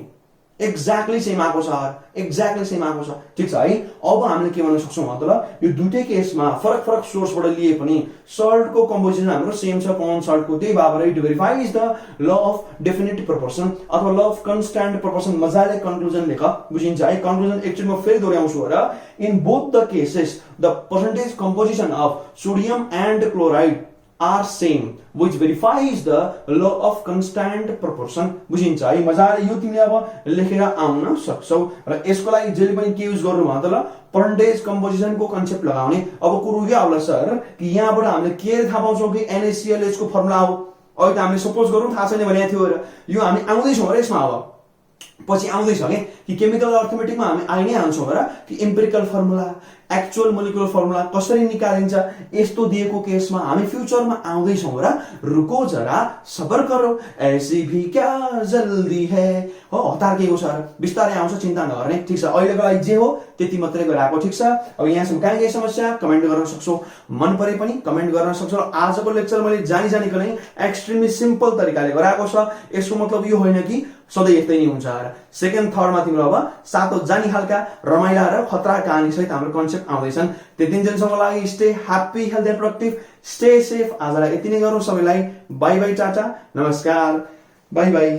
Exactly same आएको छ, एक्ज्याक्टली सेम आएको छ। ठिक छ है। अब हामीले के भन्न सक्छौँ त ल, यो दुईटै केसमा फरक सोर्सबाट लिए पनि सल्टको कम्पोजिसन हाम्रो सेम छ कमन सल्टको। त्यही भएर it verifies the law of definite proportion अथवा ल अफ कन्स्ट्यान्ट प्रोपोर्सन। मजाले कन्क्लुजन लेख, बुझिन्छ है। कन्क्लुजन एकचोटि म फेरि दोहोऱ्याउँछु र in both the cases the percentage composition of sodium and chloride are same which verifies the law of constant proportion। बुझिन्छ है। मजाले यो तिमीले अब लेखेर आउन सक्छौ। र यसको लागि जहिले पनि के युज गर्नु भयो त ल, पर्सेन्टेज कम्पोजिसन को कन्सेप्ट लगाउने। अब कुरो के आउला सर कि यहाँबाट हामीले के थाहा पाउँछौँ कि NaClH को फर्मुला हो। अहिले त हामीले सपोज गरौँ थाहा छैन भनेको थियो र यो हामी आउँदैछौँ र यसमा अब पछि आउँदैछ कि केमिकल अर्थमेटिकमा हामी आइ नै हाल्छौँ र कि empirical formula actual molecular formula कसरी निकालिन्छ यस्तो दिएको केसमा हामी फ्युचरमा आउँदैछौँ र रुको जरा सबर करो ऐसी भी क्या जल्दी है हो। हतार के हो सर, बिस्तारै आउँछ, चिन्ता नगर्ने। ठिक छ, अहिलेको लागि जे हो त्यति मात्रै गराएको। ठिक छ। अब यहाँसम्म कहाँ केही समस्या कमेन्ट गर्न सक्छौ, मन परे पनि कमेन्ट गर्न सक्छौ। आजको लेक्चर मैले जानी नै एक्सट्रिमली सिम्पल तरिकाले गराएको छ। यसको मतलब यो होइन कि सधैँ यस्तै नै हुन्छ। सेकेन्ड थर्डमा तिम्रो अब सातो जानी खालका रमाइला र खतरा कहानी सहित हाम्रो कन्सेप्ट आउँदैछन्। त्यति दिनसम्मको लागि stay happy, health and productive, stay safe. आजलाई यति नै गरौँ। सबैलाई बाई बाई, टाटा, नमस्कार, बाई बाई।